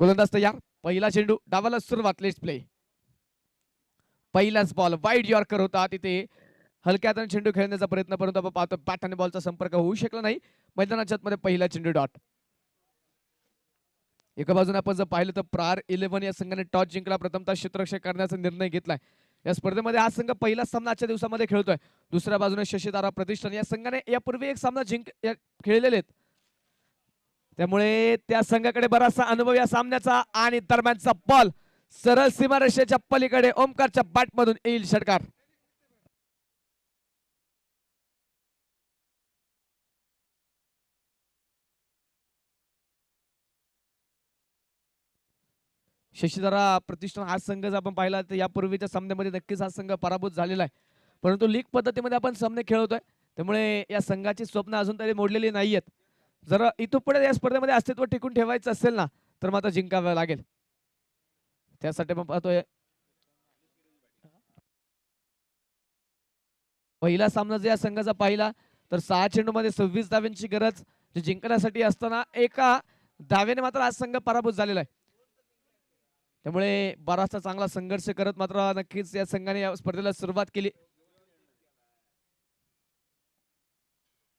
गोलंदाज तयार. पहिला चेंडू डावाला सुरुवात. Let's play. पहिलाच बॉल वाईड यॉर्कर होता. तिथे हलक्या हाताने चेंडू खेळण्याचा प्रयत्न, परंतु आपण पाहतो बॅट आणि बॉलचा संपर्क होऊ शकला नाही. मैदानाच्या आतमध्ये पहिला चेंडू डॉट. एका बाजूने आपण जर पाहिलं तर प्रार 11 या संघाने टॉस जिंकला, प्रथमतः क्षेत्ररक्षण करण्याचा निर्णय घेतलाय. या स्पर्धेमध्ये हा संघ पहिला सामना आजच्या दिवसामध्ये खेळतोय. दुसऱ्या बाजूने शशीधारा प्रतिष्ठान या संघाने यापूर्वी एक सामना खेळलेले आहेत, त्यामुळे त्या संघाकडे बराचसा अनुभव या सामन्याचा. आणि दरम्यानचा बॉल सरळ सीमारेषेच्या पलीकडे ओमकारच्या बॅटमधून येईल षटकार. शशीधारा प्रतिष्ठान हा संघ जर आपण पाहिला तर यापूर्वीच्या सामन्यामध्ये नक्कीच हा संघ पराभूत झालेला आहे, परंतु लीग पद्धतीमध्ये आपण सामने खेळतोय, त्यामुळे या संघाची स्वप्न अजून तरी मोडलेली नाहीयेत. जर इथून पुढे या स्पर्धेमध्ये अस्तित्व टिकून ठेवायचं असेल ना, तर मात्र जिंकावं लागेल. त्यासाठी आपण पाहतोय पहिला सामना जर या संघाचा पाहिला तर 6 चेंडूमध्ये 26 धाव्यांची गरज जिंकण्यासाठी असताना एका धावेने मात्र आज संघ पराभूत झालेला आहे. त्यामुळे बराचसा चांगला संघर्ष करत मात्र नक्कीच या संघाने या स्पर्धेला सुरुवात केली.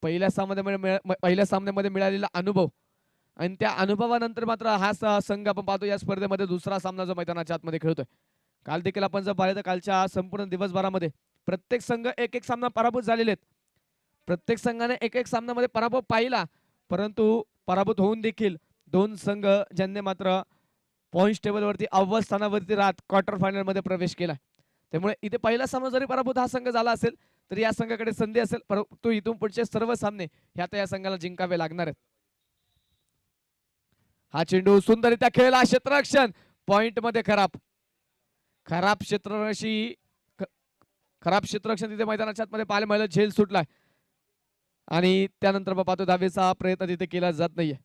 पहिल्या सामन्यामध्ये मिळालेला अनुभव आणि त्या अनुभवानंतर मात्र हा संघ आपण पाहतो या स्पर्धेमध्ये दुसरा सामना जो मैदानाच्या आतमध्ये खेळतोय. काल देखील आपण जर पाहिलं तर कालच्या संपूर्ण दिवसभरामध्ये प्रत्येक संघ एक एक सामना पराभूत झालेले आहेत. प्रत्येक संघाने एक एक सामन्यामध्ये पराभव पाहिला, परंतु पराभूत होऊन देखील दोन संघ ज्यांनी मात्र पॉईंट टेबलवरती अव्वल स्थानावरती राहत क्वार्टर फायनल मध्ये प्रवेश केला. त्यामुळे इथे पहिला सामना जरी पराभूत हा संघ झाला असेल तरी या संघाकडे संधी असेल, परंतु इथून पुढचे सर्व सामने हे आता या संघाला जिंकावे लागणार आहेत. हा चेंडू सुंदररित्या खेळला, क्षेत्ररक्षण पॉइंट मध्ये खराब क्षेत्ररक्षण तिथे मैदानाच्या आतमध्ये पाहायला मिळालं. झेल सुटलाय आणि त्यानंतर पाहतो धावेचा प्रयत्न तिथे केला जात नाहीये.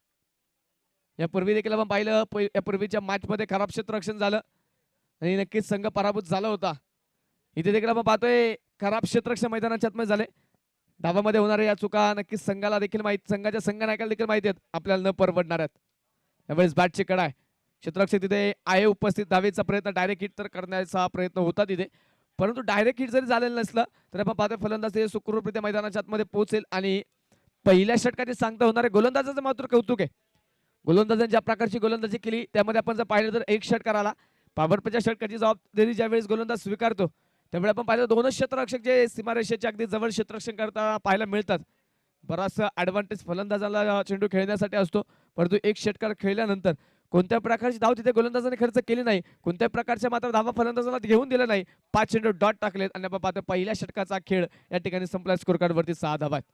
यापूर्वी देखील आपण पाहिलं यापूर्वीच्या मॅच मध्ये खराब क्षेत्ररक्षण झालं आणि नक्कीच संघ पराभूत झाला होता. इथे देखील आपण पाहतोय खराब क्षेत्ररक्षण मैदानाच्या आतमध्ये झाले. धावामध्ये होणाऱ्या या चुका नक्कीच संघाला देखील संघाच्या संघनायकाला देखील माहिती आहेत, आपल्याला न परवडणार आहेत. यावेळेस बॅटची कडा आहे, क्षेत्ररक्षक तिथे आहे उपस्थित. धावेचा प्रयत्न डायरेक्ट हिट तर करण्याचा प्रयत्न होता तिथे, परंतु डायरेक्ट हिट जरी झालेलं नसलं तर आपण पाहतोय फलंदाज सुखरूपरित्या मैदानाच्या आतमध्ये पोहोचेल. आणि पहिल्या षटकाची सांगता होणारे गोलंदाजाचं मात्र कौतुक आहे. गोलंदाजांनी ज्या प्रकारची गोलंदाजी केली त्यामध्ये आपण जर पाहिलं तर एक षटकार आला. पॉवरप्लेच्या षटकाची जबाबदारी ज्यावेळेस गोलंदाज स्वीकारतो त्यामुळे आपण पाहिलं दोनच क्षेत्ररक्षक जे सीमारेषेच्या अगदी जवळ क्षेत्ररक्षण करता पाहायला मिळतात. बराचसा ऍडव्हान्टेज फलंदाजाला चेंडू खेळण्यासाठी असतो, परंतु एक षटकार खेळल्यानंतर कोणत्या प्रकारची धाव तिथे गोलंदाजाने खर्च केली नाही, कोणत्या प्रकारच्या मात्र धावा फलंदाजाला घेऊन दिलं नाही. 5 चेंडू डॉट टाकलेत आणि आपण पाहतो पहिल्या षटकाचा खेळ या ठिकाणी संपला. स्कोर कार्ड वरती 6 धावा आहेत.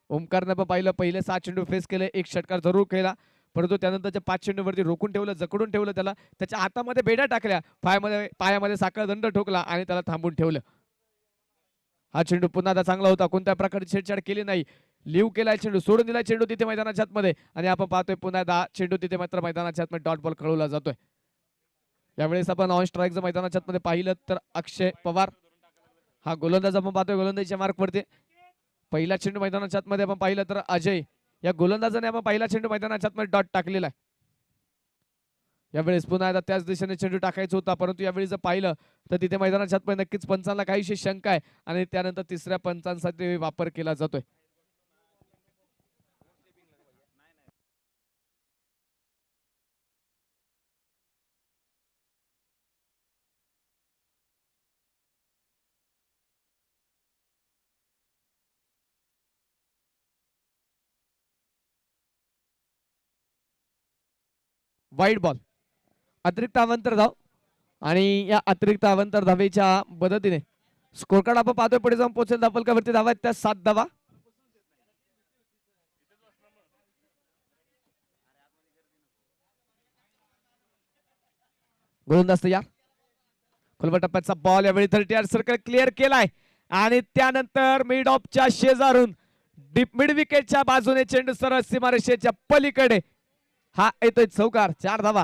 ओमकारने आपण पाहिलं पहिले 7 चेंडू फेस केले, एक षटकार जरूर खेळला, परंतु त्यानंतरच्या 5 चेंडूवरती रोखून ठेवलं, जकडून ठेवलं, त्याला त्याच्या हातामध्ये बेड्या टाकल्या, पायामध्ये साखळ दंड ठोकला आणि त्याला थांबून ठेवलं. हा चेंडू पुन्हा चांगला होता, कोणत्या प्रकारची छेडछाड केली नाही, लिव्ह केलाय चेंडू, सोडून दिलाय चेंडू तिथे मैदानाच्या आतमध्ये आणि आपण पाहतोय पुन्हा चेंडू तिथे मात्र मैदानाच्या आतमध्ये डॉट बॉल खेळवला जातोय. यावेळेस आपण ऑन स्ट्राईक जर मैदानाच्या आतमध्ये पाहिलं तर अक्षय पवार हा गोलंदाज आपण पाहतोय गोलंदाजीच्या मार्कवरती. पहिला चेंडू मैदानाच्या आतमध्ये आपण पाहिलं तर अजय या गोलंदाजाने आपण पहिला चेंडू मैदानाच्या आतमध्ये डॉट टाकलेला आहे. यावेळेस पुन्हा एकदा त्याच दिशेने चेंडू टाकायचा होता, परंतु यावेळी जर पाहिलं तर तिथे मैदानाच्या आतमध्ये नक्कीच पंचांना काहीशी शंका आहे आणि त्यानंतर तिसऱ्या पंचांसाठी वापर केला जातोय. वाईड बॉल, अतिरिक्त अवांतर धाव आणि या अतिरिक्त अवांतर धावेच्या मदतीने स्कोर कार्ड आपण पाहतोय पुढे जाऊन पोहोचेल. धावफलकावरती धावा आहेत त्या 7 धावा. गोलंदाज तयार, खोलवर टप्प्याचा बॉल यावेळी 30 सर्कल क्लिअर केलाय आणि त्यानंतर मिड ऑफच्या शेजारून मिड विकेटच्या बाजूने चेंडू सरळ सीमारेषेच्या पलीकडे हा येतोय चौकार. 4 धावा.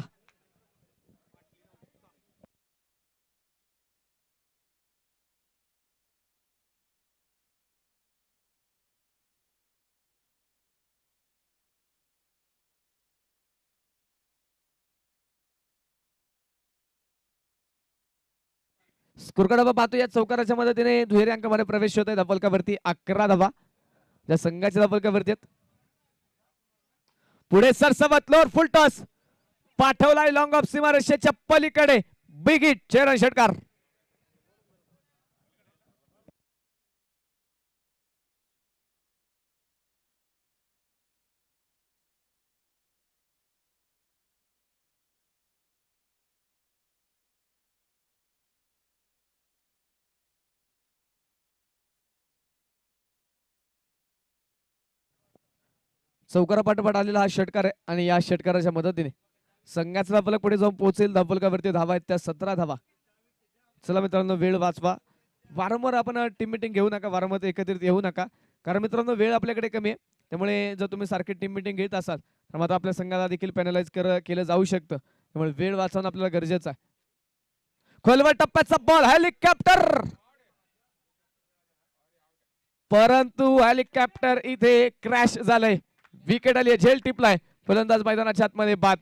स्कोरकार्ड आपण पाहतो या चौकाराच्या मदतीने दुहेरी अंकामध्ये प्रवेश होत आहे धावफलकावरती 11 धावा ज्या संघाच्या धावफलकावरती आहेत. पुढे सरसवत लोअर फुल टॉस पाठवलाय लॉंग ऑफ सीमारेषेच्या पलीकडे बिग हिट चेरन षटकार. चौकारापाठोपाठ आलेला हा षटकार आहे आणि या षटकाराच्या मदतीने संघाचा धावफलक पुढे जाऊन पोहोचेल. धावफलकावरती धावा आहेत त्या 17 धावा. चला मित्रांनो वेळ वाचवा. वारंवार आपण टीम मिटिंग घेऊ नका, वारंवार एकत्रित येऊ नका, कारण मित्रांनो वेळ आपल्याकडे कमी आहे. त्यामुळे जर तुम्ही सारखी टीम मिटिंग घेत असाल तर मात्र आपल्या संघाला देखील पॅनलाइज केलं जाऊ शकतं. त्यामुळे वेळ वाचवणं आपल्याला गरजेचं आहे. खोलवर टप्प्याचा बॉल हेलिकॉप्टर, परंतु हेलिकॉप्टर इथे क्रॅश झालंय. विकेट आली, झेल टिपलाय. फलंदाज मैदानाच्या आतमध्ये बाद.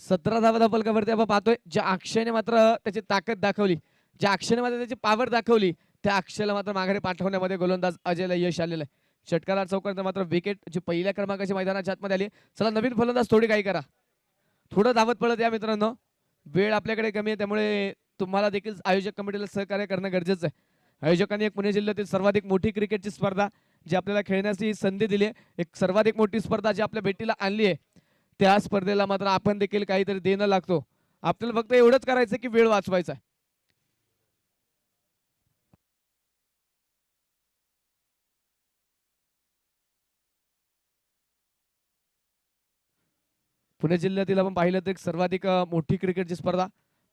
सतरा धावा धावफलकावरती आपण पाहतोय. ज्या अक्षयने मात्र त्याची ताकद दाखवली, ज्या अक्षयने मात्र त्याची पावर दाखवली, त्या अक्षयला मात्र माघारी पाठवण्यामध्ये गोलंदाज अजयला यश आलेलं आहे. षटकारात चौकारात मात्र विकेट जी पहिल्या क्रमांकाची मैदानाच्या आतमध्ये आली. चला नवीन फलंदाज थोडी काही करा, थोडं धावत पळत या मित्रांनो. वेळ आपल्याकडे कमी आहे, त्यामुळे तुम्हाला देखील आयोजक कमिटीला सहकार्य करणं गरजेचं आहे. आयोजकांनी एक पुणे जिल्ह्यातील सर्वाधिक मोठी क्रिकेटची स्पर्धा जी आपल्याला खेळण्याची संधी दिली आहे, एक सर्वाधिक मोठी स्पर्धा जी आपल्या भेटीला आणली आहे, त्या स्पर्धेला मात्र आपण देखील काहीतरी देणं लागतो. आपल्याला फक्त एवढंच करायचं की वेळ वाचवायचा आहे. पुणे जिल्ह्यातील आपण पाहिलं तर एक सर्वाधिक मोठी क्रिकेटची स्पर्धा,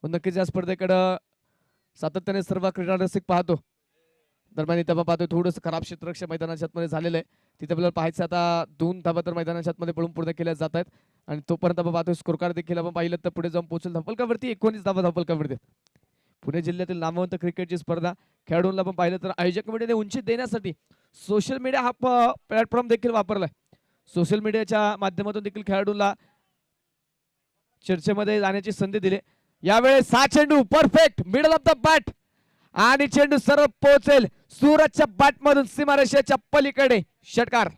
नक्कीच या स्पर्धेकडे सातत्याने सर्व क्रीडा रसिक पाहतो. दरम्यान इथं आपण पाहतोय थोडंसं खराब क्षेत्ररक्षण मैदानाच्या आतमध्ये झालेलं आहे. तिथे आपल्याला पाहायचं आता 2 धावा तर मैदानाच्या आतमध्ये पळून पूर्ण केल्या जात आहेत आणि तोपर्यंत आपण पाहतोय स्कोरकार्ड देखील आपण पाहिलं तर पुढे जाऊन पोहोचेल. धावफलकावरती 19 धावा धावफलकावरती. पुणे जिल्ह्यातील नामवंत क्रिकेटची स्पर्धा खेळाडूंना आपण पाहिलं तर आयोजक कमिटीने उंची देण्यासाठी सोशल मीडिया हा प्लॅटफॉर्म देखील वापरलाय. सोशल मीडियाच्या माध्यमातून देखील खेळाडूंना चर्चेमध्ये जाण्याची संधी दिली. यावेळेस 6 चेंडू perfect middle of the bat आणि चेंडू सरळ पोहोचेल सूरजच्या बॅट मधून सीमारेषेच्या पलीकडे. षटकार.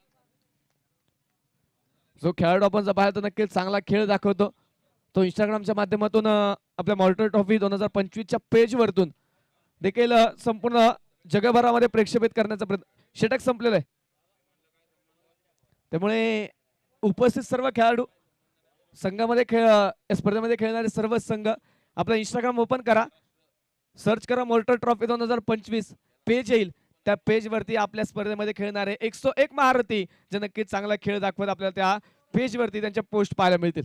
जो खेळाडू आपण जर पाहिलं तर नक्कीच चांगला खेळ दाखवतो. तो इंस्टाग्रामच्या माध्यमातून आपल्या मॉर्टर ट्रॉफी 2025च्या पेज वरतून देखील संपूर्ण जगभरामध्ये प्रेक्षेपित करण्याचा प्रयत्न. षटक संपलेलं आहे, त्यामुळे उपस्थित सर्व खेळाडू संघामध्ये स्पर्धेमध्ये खेळणारे सर्व संघ आपला इंस्टाग्राम ओपन करा, सर्च करा मॉर्टर ट्रॉफी 2025 पेज येईल. त्या पेज वरती आपल्या स्पर्धेमध्ये खेळणारे 101 महारथी जे नक्कीच चांगला खेळ दाखवत आपल्याला त्या पेज वरती त्यांच्या पोस्ट पाहायला मिळतील.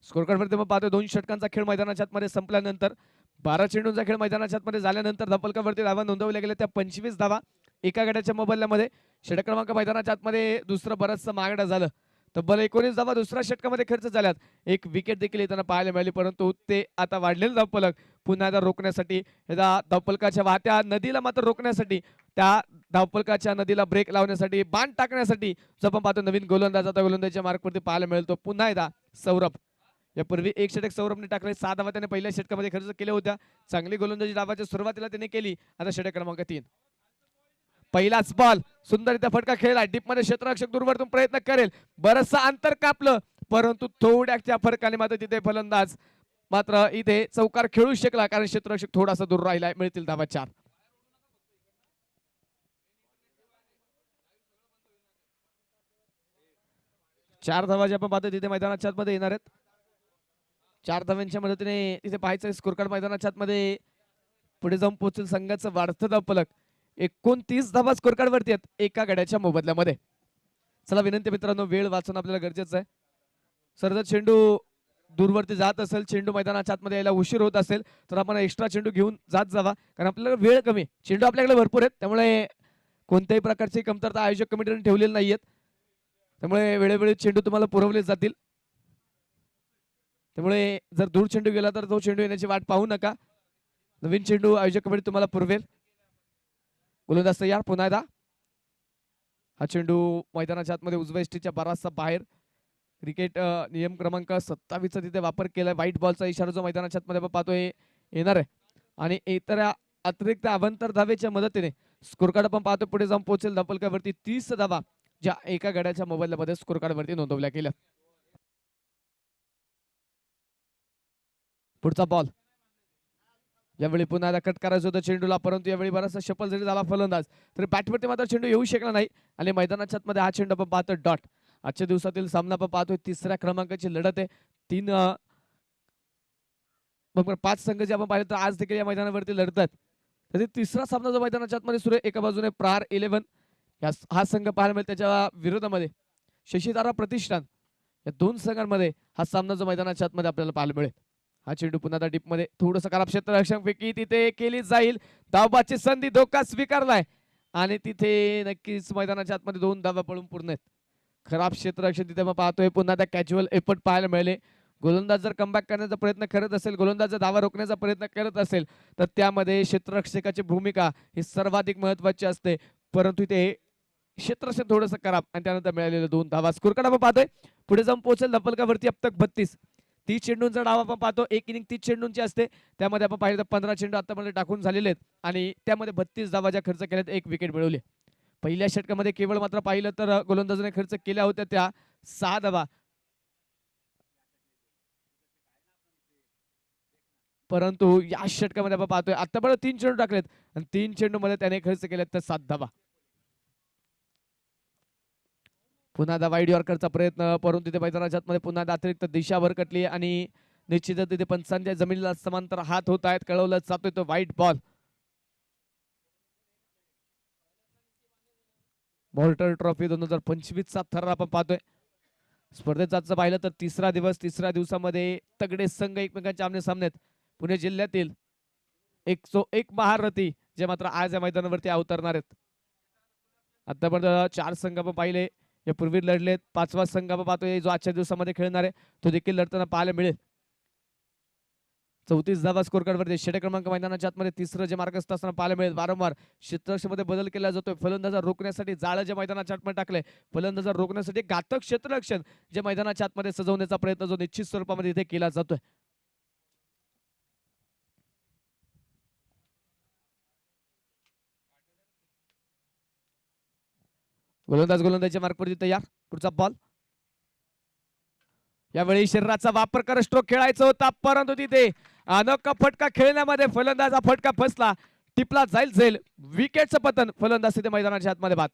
स्कोरकार्ड वरती मग पाहतोय 2 षटकांचा खेळ मैदानाच्या आतमध्ये संपल्यानंतर 12 चेंडूंचा खेळ मैदानाच्या आतमध्ये झाल्यानंतर धावफलकावरती धावा नोंदवल्या गेल्या त्या 25 धावा एका गटाच्या मोबदल्यामध्ये. षटक क्रमांक मैदानाच्या आतमध्ये दुसरं बरंचसं मागणं झालं. तब्बल 19 धावा दुसऱ्या षटकामध्ये खर्च झाल्यात. एक विकेट देखील येताना पाहायला मिळाली, परंतु ते आता वाढलेलं धावफलक पुन्हा एकदा रोखण्यासाठी धावफलकाच्या वाहत्या नदीला मात्र रोखण्यासाठी त्या धावफलकाच्या नदीला ब्रेक लावण्यासाठी बाण टाकण्यासाठी जो आपण पाहतो नवीन गोलंदाज आता गोलंदाजीच्या मार्कवरती पाहायला मिळतो पुन्हा एकदा सौरभ. यापूर्वी एक षटक सौरभने टाकले, 6 धावा त्याने पहिल्या षटकामध्ये खर्च केल्या होत्या. चांगली गोलंदाजी धावाच्या सुरुवातीला त्याने केली. आता षटक क्रमांक 3. पहिलाच बॉल सुंदररित्या फटका खेळला डीप मध्ये. क्षेत्ररक्षक दूरवरतून प्रयत्न करेल, बरंचसं अंतर कापलं, परंतु थोड्याच्या फरकाने मात्र तिथे फलंदाज मात्र इथे चौकार खेळू शकला, कारण क्षेत्ररक्षक थोडासा दूर राहिला. मिळतील धावा 4. चार धावा जे आपण पाहतो तिथे मैदानाच्या आतमध्ये येणार आहेत. 4 धाव्यांच्या मदतीने तिथे पाहायचं स्कोरकार्ड मैदानाच्या आतमध्ये पुढे जाऊन पोहोचेल संघाचं वाढतं धावफलक. 29 धावा स्कोरकार्ड वरती आहेत एका गड्याच्या मोबदल्यामध्ये. चला विनंती मित्रांनो, वेळ वाचवणं आपल्याला गरजेचं आहे. सर जर चेंडू दूरवरती जात असेल, चेंडू मैदानाच्या आतमध्ये यायला उशीर होत असेल तर आपण एक्स्ट्रा चेंडू घेऊन जात जावा, कारण आपल्याला वेळ कमी, चेंडू आपल्याकडे भरपूर आहेत, त्यामुळे कोणत्याही प्रकारची कमतरता आयोजक कमिटीने ठेवलेली नाहीयेत, त्यामुळे वेळोवेळी चेंडू तुम्हाला पुरवले जातील. त्यामुळे जर दूर चेंडू गेला तर तो चेंडू येण्याची वाट पाहू नका. नवीन चेंडू आयोजक कमिटी तुम्हाला पुरवेल. गोलंदाज तयार पुन्हा एकदा. हा चेंडू मैदानाच्या आतमध्ये उजव्या इष्टीच्या बराचसा बाहेर. क्रिकेट नियम क्रमांक 27 चा तिथे वापर केलाय. व्हाईट बॉलचा इशारा जो मैदानाच्या आतमध्ये आपण पाहतोय येणार आहे. आणि इतर अतिरिक्त अवांतर धावेच्या मदतीने स्कोर कार्ड आपण पाहतो पुढे जाऊन पोहोचेल धावफलकावरती 30 धावा ज्या एका गड्याच्या मोबाईल मध्ये स्कोर कार्ड वरती नोंदवल्या गेल्या. पुढचा बॉल यावेळी पुन्हा एकदा कट करायचं होतं चेंडूला, परंतु यावेळी बराचसा शफल जरी झाला फलंदाज तरी बॅटवरती मात्र चेंडू येऊ शकला नाही. आणि मैदानाच्या आतमध्ये हा चेंडू आपण पाहतोय डॉट. आजच्या दिवसातील सामना आपण पाहतोय तिसऱ्या क्रमांकाची लढत आहे. 5 संघ जे आपण पाहिलं तर आज देखील या मैदानावरती लढतात. तर तिसरा सामना जो मैदानाच्या आतमध्ये सुरू आहे, एका बाजूने प्रहार 11 हा संघ पाहायला मिळेल, त्याच्या विरोधामध्ये शशीतारा प्रतिष्ठान या दोन संघांमध्ये हा सामना जो मैदानाच्या आतमध्ये आपल्याला पाहायला मिळेल. हा चेंडू पुन्हा डीप मध्ये थोडंसं खराब क्षेत्ररक्षण फेकी तिथे केली जाईल. धावबाची संधी धोका स्वीकारलाय आणि तिथे नक्कीच मैदानाच्या आतमध्ये 2 धावा पळून पूर्ण आहेत. खराब क्षेत्ररक्षण तिथे मग पाहतोय पुन्हा त्या कॅज्युअल एफर्ट पाहायला मिळाले. गोलंदाज जर कमबॅक करण्याचा प्रयत्न करत असेल, गोलंदाज जर धावा रोखण्याचा प्रयत्न करत असेल तर त्यामध्ये क्षेत्ररक्षकाची भूमिका ही सर्वाधिक महत्वाची असते. परंतु इथे क्षेत्ररक्षण थोडंसं खराब आणि त्यानंतर मिळालेले 2 धावा. स्कोर कार्ड आपण पाहतोय पुढे जाऊन पोहोचेल धपलकावरती अब तक 32. 30 चेंडूंचा डाव आपण पाहतो. एक इनिंग 30 चेंडूंची असते, त्यामध्ये आपण पाहिलं तर 15 चेंडू आतापर्यंत टाकून झालेले आहेत आणि त्यामध्ये 32 धावा ज्या खर्च केल्यात, 1 विकेट मिळवली. पहिल्या षटकामध्ये केवळ मात्र पाहिलं तर गोलंदाजाने खर्च केल्या होत्या त्या 6 धावा, परंतु या षटकामध्ये आपण पाहतोय आतापर्यंत 3 चेंडू टाकलेत आणि 3 चेंडू मध्ये त्याने खर्च केलेत तर 7 धावा. पुन्हा एकदा वाईड यॉर्करचा प्रयत्न, परंतु तिथे मैदानाच्या आतमध्ये पुन्हा अतिरिक्त दिशा भरकटली आणि निश्चितच तिथे पंचांच्या जमिनीला समांतर हात होत आहेत. कळवलं जातोय तो व्हाईट बॉल. मॉर्टर ट्रॉफी 2025 चा थरार आपण पाहतोय. स्पर्धेचा पाहिलं तर तिसरा दिवस, तिसऱ्या दिवसामध्ये तगडे संघ एकमेकांच्या आमने सामने आहेत. पुणे जिल्ह्यातील 101 महारथी जे मात्र आज या मैदानावरती अवतरणार आहेत. आतापर्यंत 4 संघ आपण पाहिले, यापूर्वी लढलेत. 5वा संघ आपण पाहतोय जो आजच्या दिवसामध्ये खेळणार आहे तो देखील लढताना पाहायला मिळेल. 34 धावा स्कोर कार्डवरती षटक क्रमांक मैदानाच्या आतमध्ये तिसरं जे मार्गस्थ असताना पाहायला मिळेल. वारंवार क्षेत्ररक्षणामध्ये बदल केला जातोय. फलंदाजा रोखण्यासाठी जाळं जे मैदानाच्या आतमध्ये टाकलंय, फलंदाजा रोखण्यासाठी घातक क्षेत्ररक्षण जे मैदानाच्या आतमध्ये सजवण्याचा प्रयत्न जो निश्चित स्वरूपामध्ये इथे केला जातोय. गोलंदाजच्या मार्कवरती तयार. पुढचा बॉल. यावेळी शरीराचा वापर कर स्ट्रोक खेळायचा होता, परंतु तिथे अनोखा फटका खेळण्यामध्ये फलंदाजा फटका फसला. टिपला जाईल विकेटचं पतन. फलंदाज तिथे मैदानाच्या आतमध्ये बाद.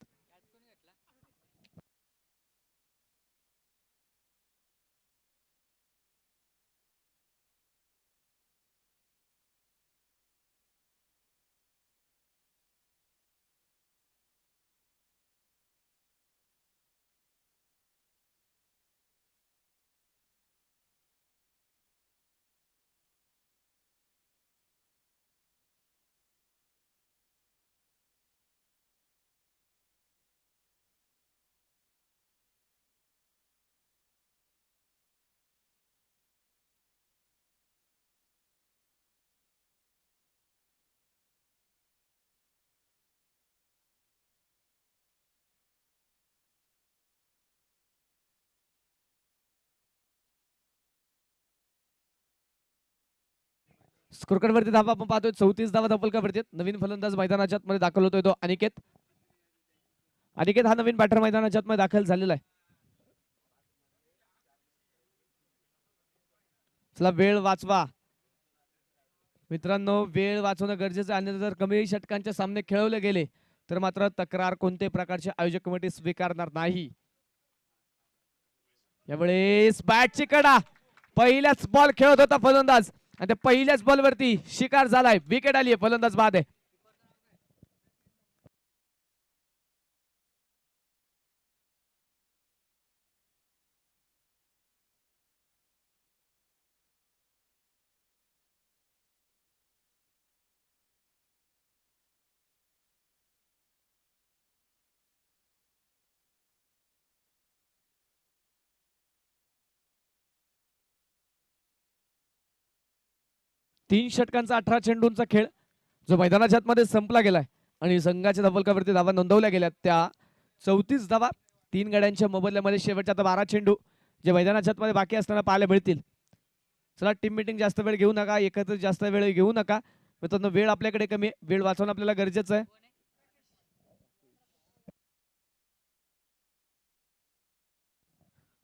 स्कोरकार्ड वरती धावा आपण पाहतोय 34 धावा धपलकावरती. नवीन फलंदाज मैदानाच्या आतमध्ये दाखल होतोय तो अनिकेत. अनिकेत हा नवीन बॅटर मैदानाच्या आतमध्ये दाखल झालेला आहे. चला वेळ वाचवा मित्रांनो, वेळ वाचवणं गरजेचं आहे. आणि जर कमी षटकांचे सामने खेळवले गेले तर मात्र तक्रार कोणत्याही प्रकारची आयोजक कमिटी स्वीकारणार नाही. यावेळेस बॅटची कडा, पहिल्याच बॉल खेळत होता फलंदाज आणि त्या पहिल्याच बॉल वरती शिकार झालाय. विकेट आली आहे, फलंदाज बाद आहे. 3 षटकांचा 18 चेंडूंचा खेळ जो मैदानाच्या आतमध्ये संपला गेलाय आणि संघाच्या धावफलकावरती धावा नोंदवल्या गेल्या त्या 34 धावा 3 गड्यांच्या मोबदल्यामध्ये शेवटच्या आता 12 चेंडू जे मैदानाच्या आतमध्ये बाकी असताना पाहायला मिळतील. चला टीम मीटिंग जास्त वेळ घेऊ नका, एकत्र जास्त वेळ घेऊ नका मित्रांनो, वेळ आपल्याकडे कमी आहे, वेळ वाचवणं आपल्याला गरजेचं आहे.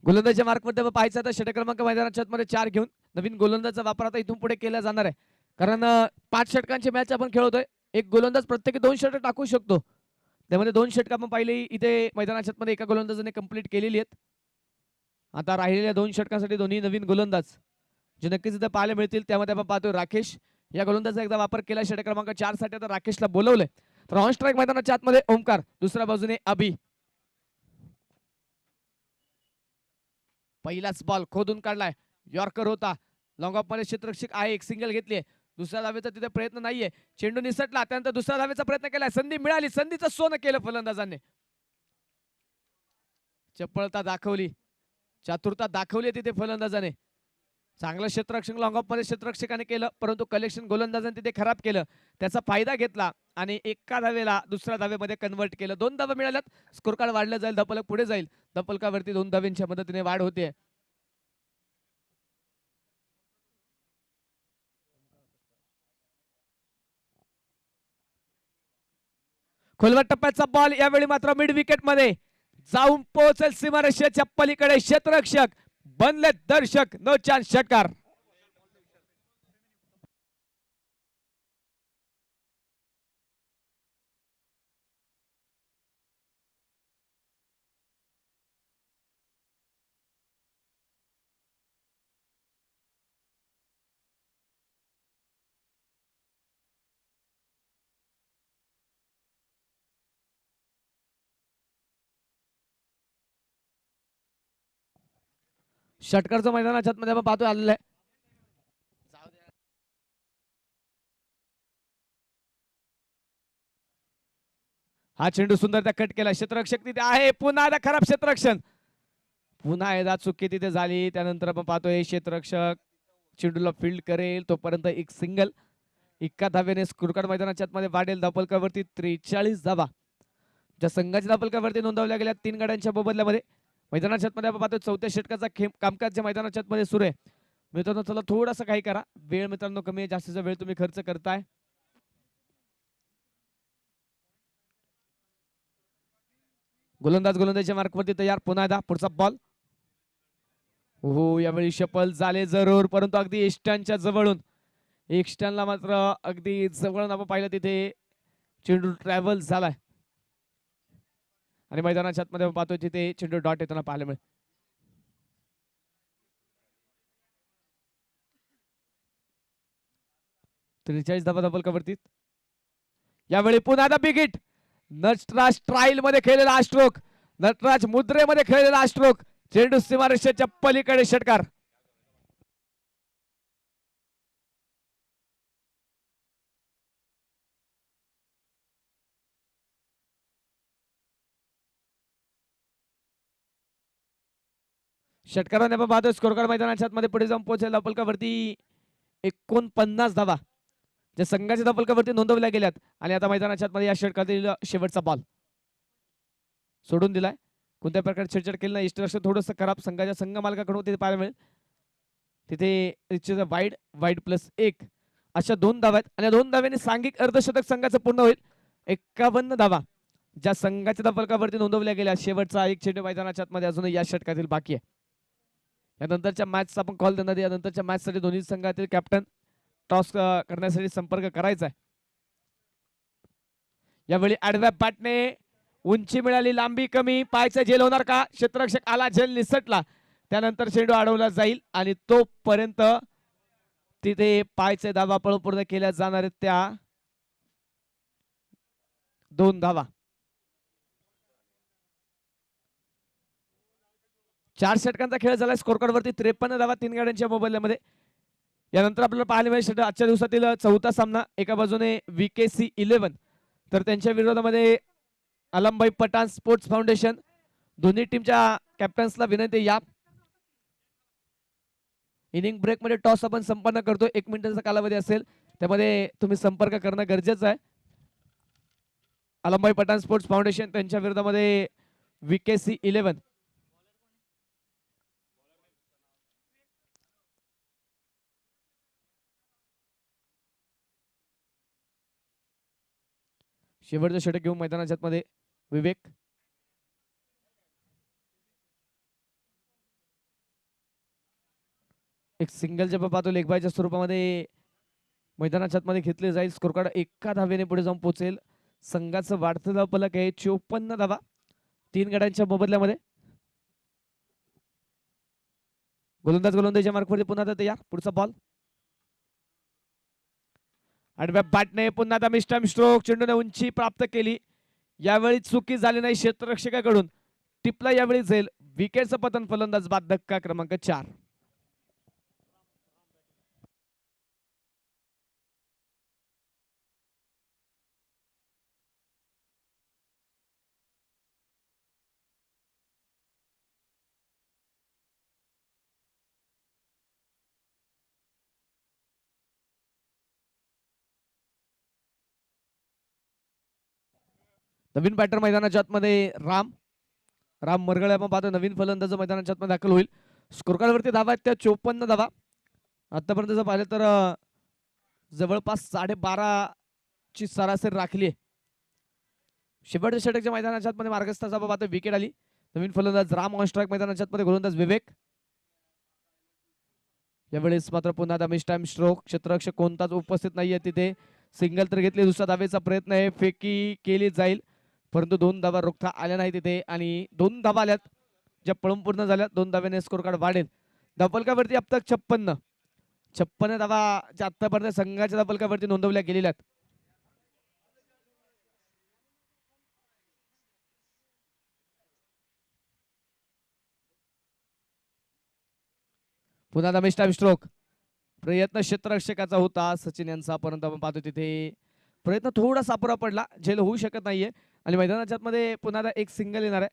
गोलंदाजीच्या मार्कमध्ये पाहायचं तर षटक क्रमांक मैदानाच्या आतमध्ये 4 घेऊन नवीन गोलंदाजाचा वापर आता इथून पुढे केला जाणार आहे. कारण 5 षटकांची मॅच आपण खेळतोय. एक गोलंदाज प्रत्येकी 2 षटक टाकू शकतो. त्यामध्ये 2 षटक आपण पाहिली इथे मैदानाच्या आतमध्ये एका गोलंदाजाने कंप्लीट केलेली आहेत. आता राहिलेल्या 2 षटकांसाठी दोन्ही नवीन गोलंदाज जे नक्कीच इथे पाहायला मिळतील. त्यामध्ये आपण पाहतोय राकेश या गोलंदाजाचा एकदा वापर केला षटक क्रमांक 4 साठी. आता राकेशला बोलवलंय. तर ऑन स्ट्राईक मैदानाच्या आतमध्ये ओमकार, दुसऱ्या बाजूने अभि. पहिलाच बॉल खोदून काढलाय, यॉर्कर होता. लॉंग ऑफ मध्ये क्षेत्ररक्षक आहे, एक सिंगल घेतलीये. दुसऱ्या धावेचा तिथे प्रयत्न नाहीये, चेंडू निसटला. त्यानंतर दुसऱ्या धावेचा प्रयत्न केलाय, संधी मिळाली, संधीचं सोनं केलं फलंदाजांनी. चपळता दाखवली, चातुरता दाखवली तिथे फलंदाजाने. चांगलं क्षेत्ररक्षण लॉंग ऑफ मध्ये क्षेत्ररक्षकाने केलं, परंतु कलेक्शन गोलंदाजाने तिथे खराब केलं. त्याचा फायदा घेतला आणि एका धावेला दुसऱ्या धावेमध्ये कन्वर्ट केलं. 2 धावा मिळाल्यात, स्कोर कार्ड वाढलं जाईल, धपलक पुढे जाईल. धपलकावरती 2 धावेंच्या मदतीने वाढ होते. खोलवर टप्प्याचा बॉल यावेळी मात्र मिड विकेट मध्ये जाऊन पोहोचेल सीमारेषेच्या पलीकडे. क्षेत्ररक्षक बनले दर्शक, नो चान्स षटकार. षटकारचं मैदानाच्या आतमध्ये आपण पाहतोय आलेलं आहे. हा चेंडू सुंदर त्या कट केला. क्षेत्ररक्षक तिथे आहे, पुन्हा एकदा खराब क्षेत्ररक्षण, पुन्हा एकदा चुकी तिथे झाली. त्यानंतर आपण पाहतोय क्षेत्ररक्षक चेंडूला फील्ड करेल तोपर्यंत एक सिंगल. एका धावेने स्कोर कार्ड मैदानाच्या आतमध्ये वाढेल. धावफलकावरती 43 धावा ज्या संघाच्या धावफलकावरती नोंदवल्या गेल्या 3 गड्यांच्या मोबदल्यामध्ये. मैदानाच्या आतमध्ये आपण पाहतोय 4थ्या षटकाचा कामकाज ज्या मैदानाच्या आतमध्ये सुरू आहे. मित्रांनो चला थोडासा काही करा, वेळ मित्रांनो कमी आहे, जास्तीचा वेळ तुम्ही खर्च करताय. गोलंदाजीच्या मार्कवरती तयार. पुन्हा एकदा पुढचा बॉल. हो यावेळी शपल झाले जरूर, परंतु अगदी एस्टनच्या जवळून, एक्स्टनला मात्र अगदी जवळून आपण पाहिलं तिथे चेंडू ट्रॅव्हल झालाय आणि मैदानाच्या आतमध्ये आपण पाहतोय तिथे चेंडू डॉट येताना पाहायला मिळेल. त्रेचाळीस धावा धावफलकावरती. यावेळी पुन्हा एकदा बिग हिट. नटराज ट्रायल मध्ये खेळलेला स्ट्रोक, नटराज मुद्रेमध्ये खेळलेला स्ट्रोक, चेंडू सीमारेषेच्या पलीकडे षटकार. षटकाराने आपण पाहतोय स्कोर कार्ड मैदानाच्या आतमध्ये पुढे जाऊन पोहोचेल. धावफलकावरती 49 धावा ज्या संघाच्या धावफलकावरती नोंदवल्या गेल्यात आणि आता मैदानाच्या आतमध्ये या षटकातील शेवटचा बॉल सोडून दिलाय. कोणत्या प्रकारे छेडछाड केली नाही. इष्टरक्षक थोडंसं खराब संघाच्या संघ मालकाकडून तिथे पाहायला मिळेल. तिथे वाईड प्लस 1 अशा 2 धावा आहेत आणि 2 धाव्यांनी सांघिक अर्धशतक संघाचं पूर्ण होईल. 51 धावा ज्या संघाच्या धावफलकावरती नोंदवल्या गेल्या. शेवटचा एक चेंडू मैदानाच्या आतमध्ये अजून या षटकातील बाकी आहे. यानंतरच्या मॅचचा आपण कॉल देणार. यानंतरच्या मॅचसाठी दोन्ही संघातील कॅप्टन टॉस करण्यासाठी संपर्क करायचा आहे. यावेळी आडव्या बॅटने उंची मिळाली, लांबी कमी, पायचा झेल होणार का? क्षेत्ररक्षक आला, झेल निसटला. त्यानंतर चेंडू अडवला जाईल आणि तोपर्यंत तिथे पायचे धावा पूर्ण केल्या जाणार आहेत. त्या 2 धावा. 4 षटकांचा खेळ झाला. स्कोर कार्ड वरती 53 धावा 3 गाड्यांच्या मोबदल्यामध्ये. यानंतर आपल्याला पाहायला मिळेल आजच्या दिवसातील 4था सामना. एका बाजूने VKC 11 तर त्यांच्या विरोधामध्ये आलमभाई पठाण स्पोर्ट्स फाउंडेशन. दोन्ही टीमच्या कॅप्टन्सला विनंती या इनिंग ब्रेक मध्ये टॉस आपण संपन्न करतो. 1 मिनिटाचा कालावधी असेल, त्यामध्ये तुम्ही संपर्क करणं गरजेचं आहे. अलंबाई पठाण स्पोर्ट्स फाउंडेशन त्यांच्या विरोधामध्ये VKC 11. शेवटचं षटक घेऊन मैदानाच्या आतमध्ये विवेक. एक सिंगल जब पाहतो लेगबायच्या स्वरूपामध्ये मैदानाच्या आतमध्ये घेतले जाईल. स्कोर कार्ड एका धावेने पुढे जाऊन पोहोचेल. संघाचं वाढतं धाव फलक आहे 54 धावा 3 गड्यांच्या मोबदल्यामध्ये. गोलंदाजच्या मार्कवरती पुन्हा तयार. पुढचा बॉल आडव्या बॅटने पुन्हा आता मिस्टम स्ट्रोक. चेंडूने उंची प्राप्त केली. यावेळी चुकी झाली नाही क्षेत्ररक्षकाकडून. टिपला यावेळी जाईल. विकेटचं पतन. फलंदाज बाद. धक्का क्रमांक 4. नवीन बॅटर मैदानाच्या आतमध्ये राम मरगळे आपण पाहतो. नवीन फलंदाज मैदानाच्या आतमध्ये दाखल होईल. स्कोर कार्ड वरती धावा आहेत त्या 54 धावा. आतापर्यंत जर पाहिलं तर जवळपास 12.5 ची सरासरी राखली आहे. शेवटच्या षटकच्या मैदानाच्या आतमध्ये मार्गस्थाचा पाहतो. विकेट आली. नवीन फलंदाज राम ऑन स्ट्राईक मैदानाच्या आतमध्ये. गोलंदाज विवेक. यावेळेस मात्र पुन्हा मिस टाइम स्ट्रोक. क्षेत्ररक्षक कोणताच उपस्थित नाहीये तिथे. सिंगल तर घेतली. दुसरा धावेचा प्रयत्न आहे. फेकी केली जाईल परंतु 2 धावा रोखता आल्या नाही तिथे आणि 2 धावा आल्यात ज्या पळून पूर्ण झाल्या. 2 धाव्याने स्कोर कार्ड वाढेल. धावफलकावरती अब तक 56 धावा आतापर्यंत संघाच्या धावफलकावरती नोंदवल्या गेलेल्या आहेत. पुन्हा मिस टाइम स्ट्रोक. प्रयत्न क्षेत्ररक्षकाचा होता सचिन यांचा परंतु आपण पाहतो तिथे प्रयत्न थोडासा अपुरा पडला. झेल होऊ शकत नाहीये आणि मैदानाच्या आतमध्ये पुन्हा एक सिंगल येणार आहे.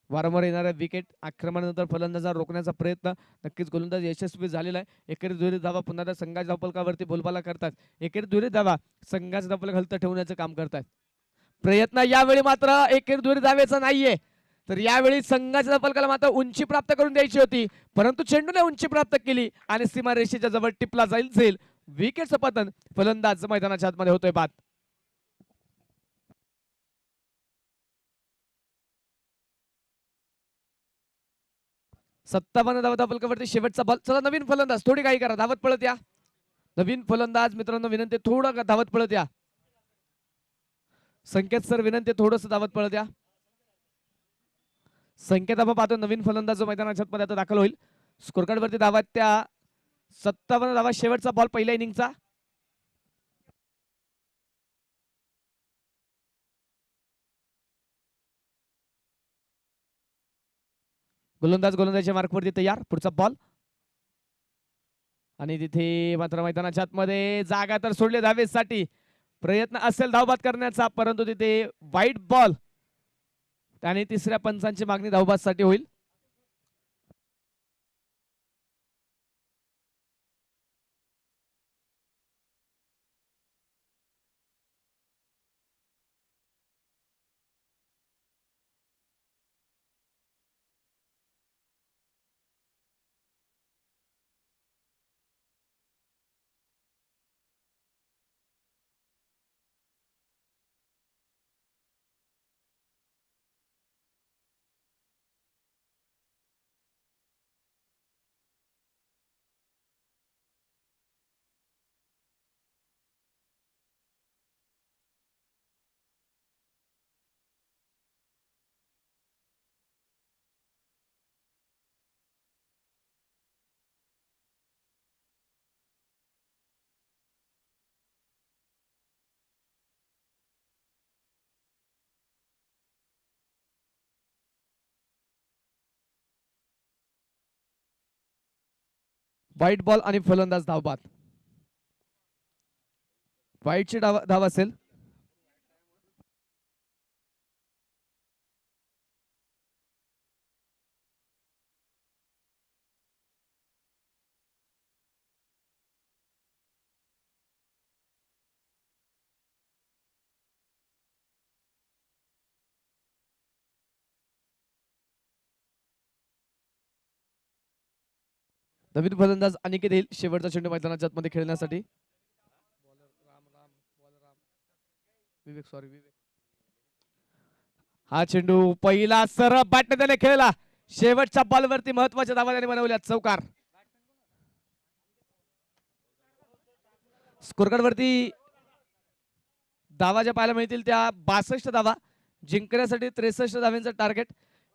वारंवार येणाऱ्या विकेट आक्रमणानंतर फलंदाजाला रोखण्याचा प्रयत्न नक्कीच गोलंदाज यशस्वी झालेला आहे. एकेरी दुहेरी धावा पुन्हा संघाच्या धावफलकावरती बोलबाला करतात. एकेरी दुहेरी धावा संघाचं धावफलक हलतं ठेवण्याचं काम करतात. प्रयत्न यावेळी मात्र एकेरी दुहेरी धावेचा नाहीये. तर यावेळी संघाच्या धावफलकाला मात्र उंची प्राप्त करून द्यायची होती परंतु चेंडूने उंची प्राप्त केली आणि सीमारेषेच्या जवळ टिपला जाईल. विकेटचं पतन. फलंदाज मैदानाच्या आतमध्ये होतोय बाद. 57 धावफलकावरती शेवटचा बॉल. चला नवीन फलंदाज थोडी काही करा. धावत पळत या. नवीन फलंदाज मित्रांनो विनंती थोडं धावत पळत या. संकेत सर विनंती थोडंसं धावत पळत या. संकेत आपण पाहतो नवीन फलंदाज जो मैदानाच्या आतमध्ये आता दाखल होईल. स्कोर कार्ड वरती धावा त्या 57 धावा. शेवटचा बॉल पहिल्या इनिंगचा. गोलंदाजच्या मार्कवरती तयार. पुढचा बॉल आणि तिथे मात्र मैदानाच्या आतमध्ये जागा तर सोडले धावेसाठी. प्रयत्न असेल धावबाद करण्याचा परंतु तिथे वाईट बॉल आणि तिसऱ्या पंचांची मागणी धावबादसाठी होईल. वाईट बॉल आणि फलंदाज धावबाद. वाईटची धाव असेल. नवीन फलंदाज अनिकेत येईल शेवटचा चेंडू मैदानाच्या आतमध्ये खेळण्यासाठी. विवेक सॉरी विवेक. हा चेंडू पहिला सरळ बॅटने त्याने खेळला. शेवटच्या बॉलवरती महत्वाच्या धावा त्याने बनवल्या. चौकार. स्कोरकार्ड वरती धावा ज्या पाहायला मिळतील त्या 62 धावा. जिंकण्यासाठी 63 धावांचं टार्गेट.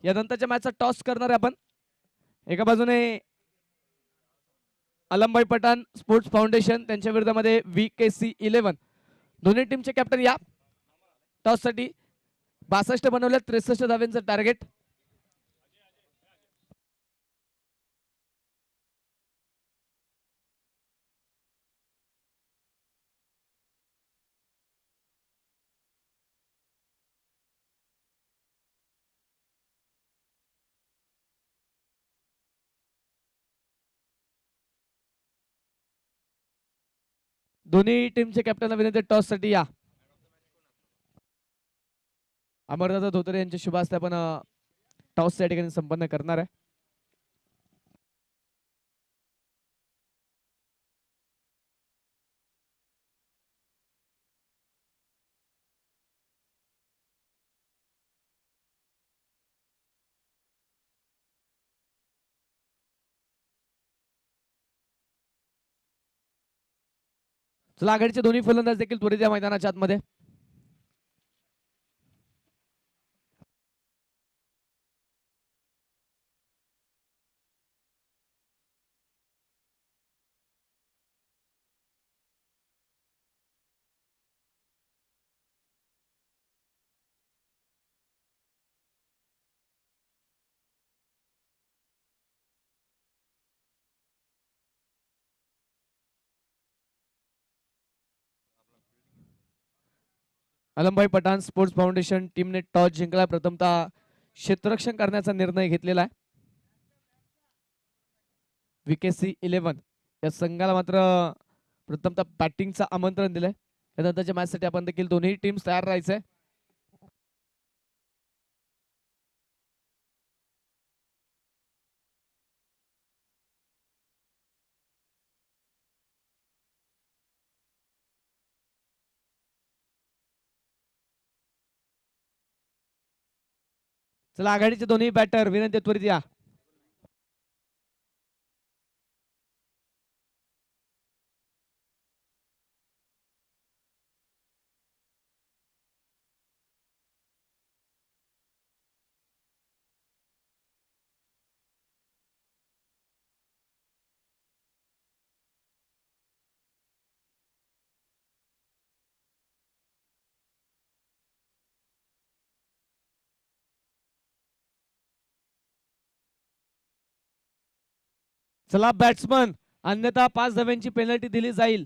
या नंतरच्या मॅचचा टॉस करणार आहे आपण. एका बाजूने अलमभाई पठाण स्पोर्ट्स फाउंडेशन त्यांच्या विरोधामध्ये VKC11 दोन्ही टीमचे कॅप्टन या टॉस साठी 62 बनवल्या 63 धावांचं टार्गेट. दोन्ही टीमचे कॅप्टन विनंती टॉस साठी या. अमरदादा धोत्रे यांच्या शुभ हस्ते आपण टॉस या ठिकाणी संपन्न करणार आहे. चला आघाडीचे दोन्ही फलंदाज देखील त्वरित या मैदानाच्या आतमध्ये. अलमभाई पठाण स्पोर्ट्स फाउंडेशन टीमने टॉस जिंकला. प्रथमतः क्षेत्ररक्षण करण्याचा निर्णय घेतलेला आहे. VKC11 या संघाला मात्र प्रथमतः बॅटिंगचं आमंत्रण दिलंय. त्यानंतरच्या मॅच साठी आपण देखील दोन्ही टीम्स तयार राहायचंय. चला आघाडीचे दोन्ही बॅटर विनंती त्वरित या. चला बॅट्समन अन्यथा 5 धावांची पेनल्टी दिली जाईल.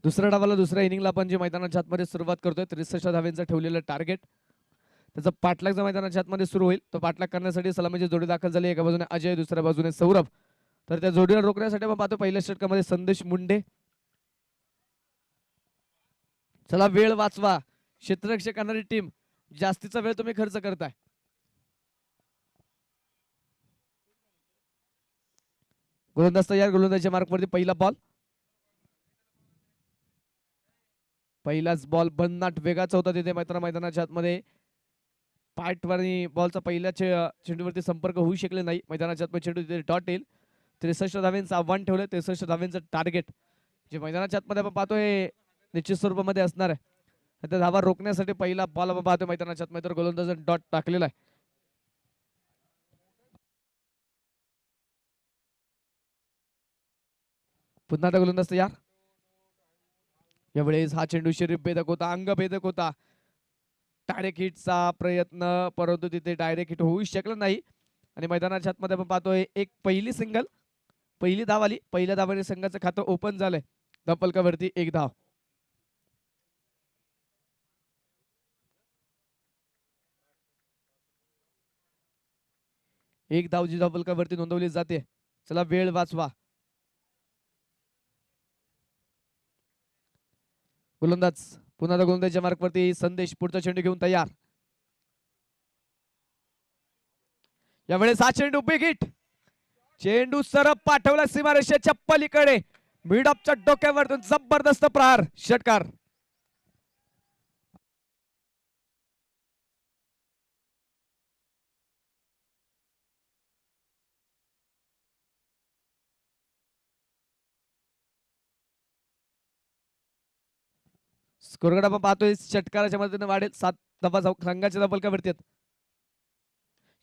दुसऱ्या डावाला दुसऱ्या इनिंगला आपण जे मैदानाच्या आतमध्ये सुरुवात करतोय 63 धावांचं ठेवलेलं टार्गेट. त्याचा पाठलाग जो मैदानाच्या आतमध्ये सुरू होईल तो पाठलाग करण्यासाठी सलामीची जोडी दाखल झाली. एका बाजूने अजय दुसऱ्या बाजूने सौरभ. तर त्या जोडीला रोखण्यासाठी आपण पाहतो पहिल्या षटकामध्ये संदेश मुंडे. चला वेळ वाचवा. क्षेत्ररक्षक करणारी टीम जास्तीचा वेळ तुम्ही खर्च करताय. गोलंदाज तयार. गोलंदाजच्या मार्कवरती पहिला बॉल. पहिलाच बॉल भन्नाट वेगाचा होता तिथे मात्र मैदानाच्या आतमध्ये पाठवरनी बॉलचा पहिल्या चेंडूवरती संपर्क होऊ शकले नाही. मैदानाच्या आतमध्ये चेंडू तिथे डॉट येईल. 63 धावांचं आव्हान ठेवलं. 63 धावांचं टार्गेट जे मैदानाच्या आतमध्ये आपण पाहतोय निश्चित स्वरूपामध्ये असणार आहे. त्या धावा रोखण्यासाठी पहिला बॉल आपण पाहतोय मैदानाच्या आतमध्ये तर गोलंदाजाने डॉट टाकलेला आहे. पुन्हा आता गोलंदाज तयार. यावेळेस हा चेंडू शरीर भेदक होता, अंग भेदक होता. डायरेक्ट हिटचा प्रयत्न परंतु तिथे डायरेक्ट हिट होऊ शकलं नाही. आणि मैदानाच्या आतमध्ये आपण पाहतोय एक पहिली सिंगल, पहिली धाव आली. पहिल्या धावाने संघाचं खातं ओपन झालंय. धावफलकावरती एक धाव. एक धाव जी धावफलकावरती नोंदवली जाते. चला वेळ वाचवा. गोलंदाज पुन्हा गोलंदाजच्या मार्कवरती संदेश पुढचा चेंडू घेऊन तयार. यावेळेस हा चेंडू बिग हिट. चेंडू सरळ पाठवला सीमारेषेच्या पलीकडे. मिड ऑफच्या डोक्यावरतून जबरदस्त प्रहार. षटकार. स्कोरगड आपण पाहतोय षटकाराच्या मदतीने वाढेल. 7 धावा संघाच्या धावफलकावरती आहेत.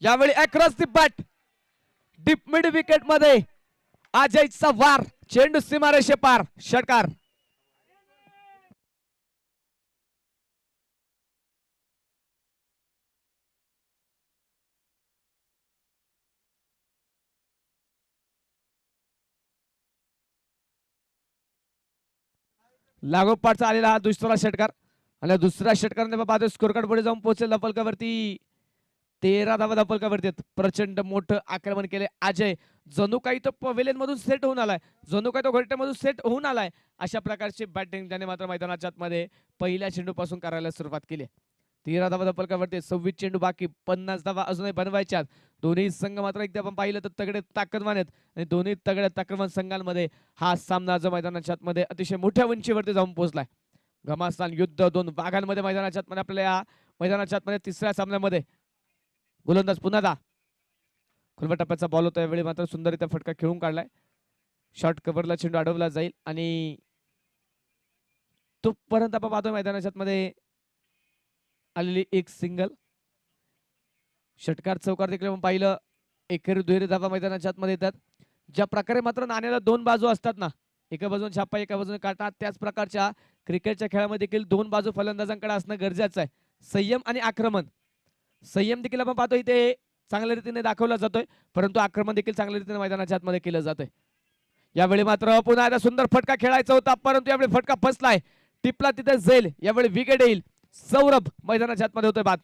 यावेळी across the bat deep mid wicket मध्ये अजयचा वार. चेंडू सीमारेषे पार. षटकार. लागोपाठचा आलेला हा दुसरा षटकार आणि दुसऱ्या षटकाराने पाहतोय स्कोरकार्ड पुढे जाऊन पोहोचेल धावफलकावरती. 13 धावा धावफलकावरती आहेत. प्रचंड मोठं आक्रमण केले अजय. जणू काही तो पवेलियन मधून सेट होऊन आलाय, जणू काही तो घरट्यामधून सेट होऊन आलाय. अशा प्रकारची बॅटिंग त्याने मात्र मैदानाच्या आतमध्ये पहिल्या चेंडू पासून करायला सुरुवात केली. 13 धावा धावफलकावरती 26 चेंडू बाकी. 50 धावा अजूनही बनवायच्यात. दोन्ही संघ मात्र एकदा आपण पाहिलं तर तगडे ताकदवान आहेत आणि दोन्ही तगड्या ताकदवान संघांमध्ये हा सामना जो मैदानाच्या आतमध्ये अतिशय मोठ्या उंचीवरती जाऊन पोहोचलाय. घमासान युद्ध दोन वाघांमध्ये मैदानाच्या आतमध्ये आपल्याला मैदानाच्या आतमध्ये तिसऱ्या सामन्यामध्ये. गोलंदाज पुन्हा दा खुलवा टप्प्याचा बॉल होता. यावेळी मात्र सुंदररित्या फटका खेळून काढलाय. शॉर्ट कव्हरला चेंडू अडवला जाईल आणि तोपर्यंत आपण पाहतोय मैदानाच्या आतमध्ये आलेली एक सिंगल. षटकार चौकार देखील आपण पाहिलं. एकेरी दुहेरी धावा मैदानाच्या आतमध्ये येतात. ज्या प्रकारे मात्र नाण्याला दोन बाजू असतात ना, एका बाजूने छापा एका बाजूने काटा, त्याच प्रकारच्या क्रिकेटच्या खेळामध्ये देखील दोन बाजू फलंदाजांकडे असणं गरजेचं आहे. संयम आणि आक्रमण. संयम देखील आपण पाहतो इथे चांगल्या रीतीने दाखवला जातोय, परंतु आक्रमण देखील चांगल्या रीतीने मैदानाच्या आतमध्ये केलं जातंय. यावेळी मात्र पुन्हा एकदा सुंदर फटका खेळायचा होता, परंतु यावेळी फटका फसलाय. टिपला तिथे जाईल. यावेळी विकेट येईल. सौरभ मैदानाच्या आतमध्ये होतोय बाद.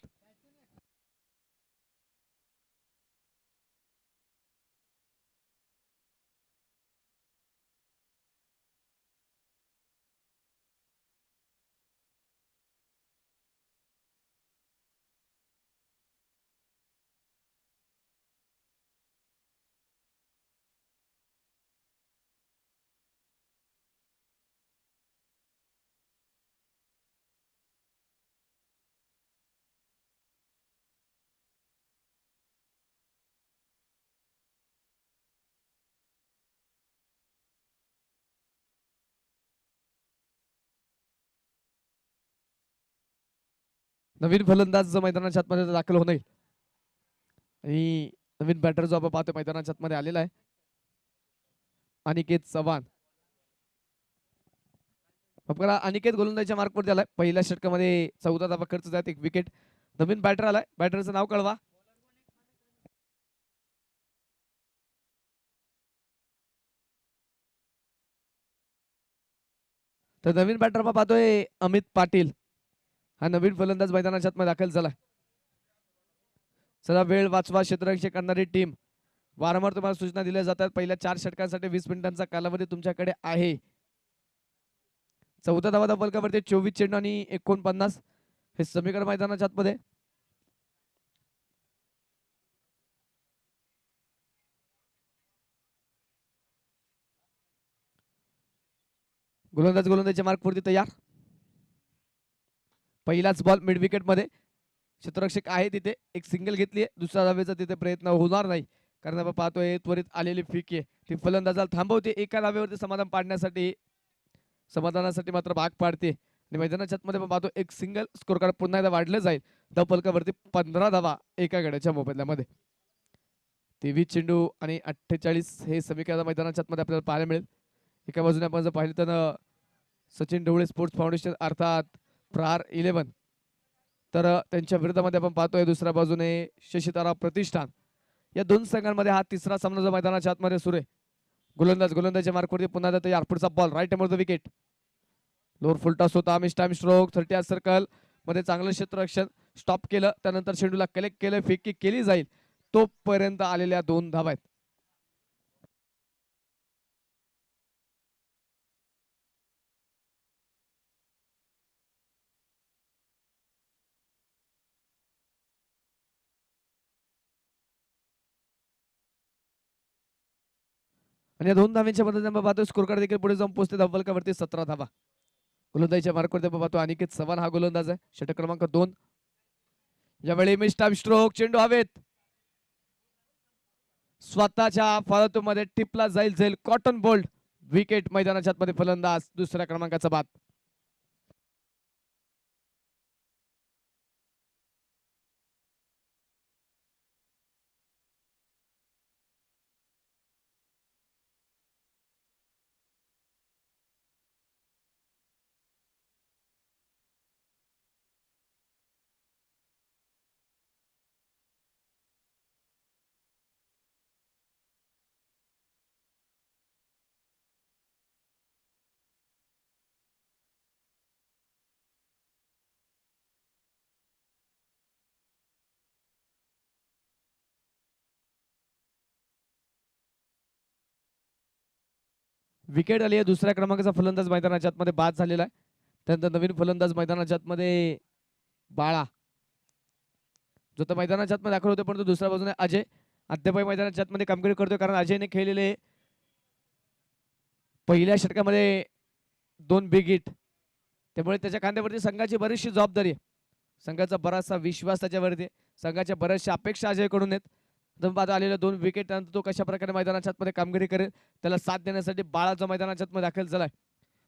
नवीन फलंदाज जो मैदानाच्या आतमध्ये दाखल होणार आणि नवीन बॅटर जो आपण पाहतो मैदानाच्या आतमध्ये आलेला आहे अनिकेत चव्हाण. बघा अनिकेत गोलंदाजीच्या मार्कवरती आलाय. पहिल्या षटकामध्ये 14 धावा खर्च झाल्यात, एक विकेट. नवीन बॅटर आलाय. बॅटरचं नाव कळवा. तर नवीन बॅटर आपण पाहतोय अमित पाटील. हा नवीन फलंदाज मैदानाच्या आतमध्ये दाखल झाला. चला वेळ वाचवा. क्षेत्ररक्षण करणारी टीम वारंवार तुम्हाला सूचना दिल्या जातात. पहिल्या 4 षटकांसाठी 20 मिनिटांचा कालावधी तुमच्याकडे आहे. 14 धावा फलकावरती 24 चेंडू आणि 49 हे समीकरण मैदानाच्या आतमध्ये. गोलंदाजीच्या मार्कवरती तयार. पहिलाच बॉल मिड विकेट मध्ये, क्षेत्ररक्षक आहे तिथे, एक सिंगल घेतली आहे, दुसऱ्या धावेचा तिथे प्रयत्न होणार नाही, कारण आपण पाहतोय त्वरित आलेली फिकी आहे ती फलंदाजाला थांबवते, एका धावेवरती समाधान पाडण्यासाठी, समाधानासाठी मात्र भाग पाडते. आणि मैदानाच्या आतमध्ये पण पाहतो एक सिंगल, स्कोर कार्ड पुन्हा एकदा वाढलं जाईल, धपलकावरती 15 धावा एका गड्याच्या मोबदल्यामध्ये. 23 चेंडू आणि 48 हे समीकरण मैदानाच्या आतमध्ये आपल्याला पाहायला मिळेल. एका बाजूने आपण जर पाहिलं तर सचिन ढवळे स्पोर्ट्स फाउंडेशन अर्थात प्रहार 11, तर त्यांच्या विरोधामध्ये आपण पाहतोय दुसऱ्या बाजूने शशितारा प्रतिष्ठान. या दोन संघांमध्ये हा तिसरा सामना जो मैदानाच्या आतमध्ये सुरू आहे. गोलंदाजच्या मार्कवरती पुन्हा एकदा तयार, पुढचा ball write the wicket, lower full toss होता, मिस टाइम स्ट्रोक, 30 सर्कल मध्ये चांगलं क्षेत्ररक्षण, स्टॉप केलं, त्यानंतर चेंडूला कलेक्ट केलं, फेकी केली जाईल, तोपर्यंत आलेल्या 2 धावा आहेत. आणि या 2 धाव्यांच्या मदतीने आपण पाहतो स्कोर कार्ड देखील पुढे जाऊन पोहोचते धवलकावरती 17 धावा. गोलंदाजीच्या मार्कवरती आपण पाहतो अनिकेत चव्हाण हा गोलंदाज आहे, षटक क्रमांक 2. यावेळी मिस टाइम स्ट्रोक, चेंडू हवेत, स्वतःच्या फॉलोमध्ये टिपला जाईल कॉटन बोल्ट, विकेट, मैदानाच्या आतमध्ये फलंदाज दुसऱ्या क्रमांकाचा बाद. विकेट आली आहे, दुसऱ्या क्रमांकाचा फलंदाज मैदानाच्या आतमध्ये बाद झालेला आहे. त्यानंतर नवीन फलंदाज मैदानाच्या आतमध्ये बाळा, जो तर मैदानाच्या आतमध्ये दाखल होते, परंतु दुसऱ्या बाजूने अजय अद्याप मैदानाच्या आतमध्ये कामगिरी करतोय, कारण अजयने खेळलेले पहिल्या षटकामध्ये 2 बिग हिट, त्यामुळे त्याच्या खांद्यावरती संघाची बरीचशी जबाबदारी आहे, संघाचा बराचसा विश्वास त्याच्यावरती आहे, संघाच्या बऱ्याचशा अपेक्षा अजयकडून आहेत. आता आलेल्या 2 विकेट त्यानंतर तो कशा प्रकारे मैदानाच्या आतमध्ये कामगिरी करेल, त्याला साथ देण्यासाठी बाळाचा मैदानाच्या आतमध्ये दाखल झालाय.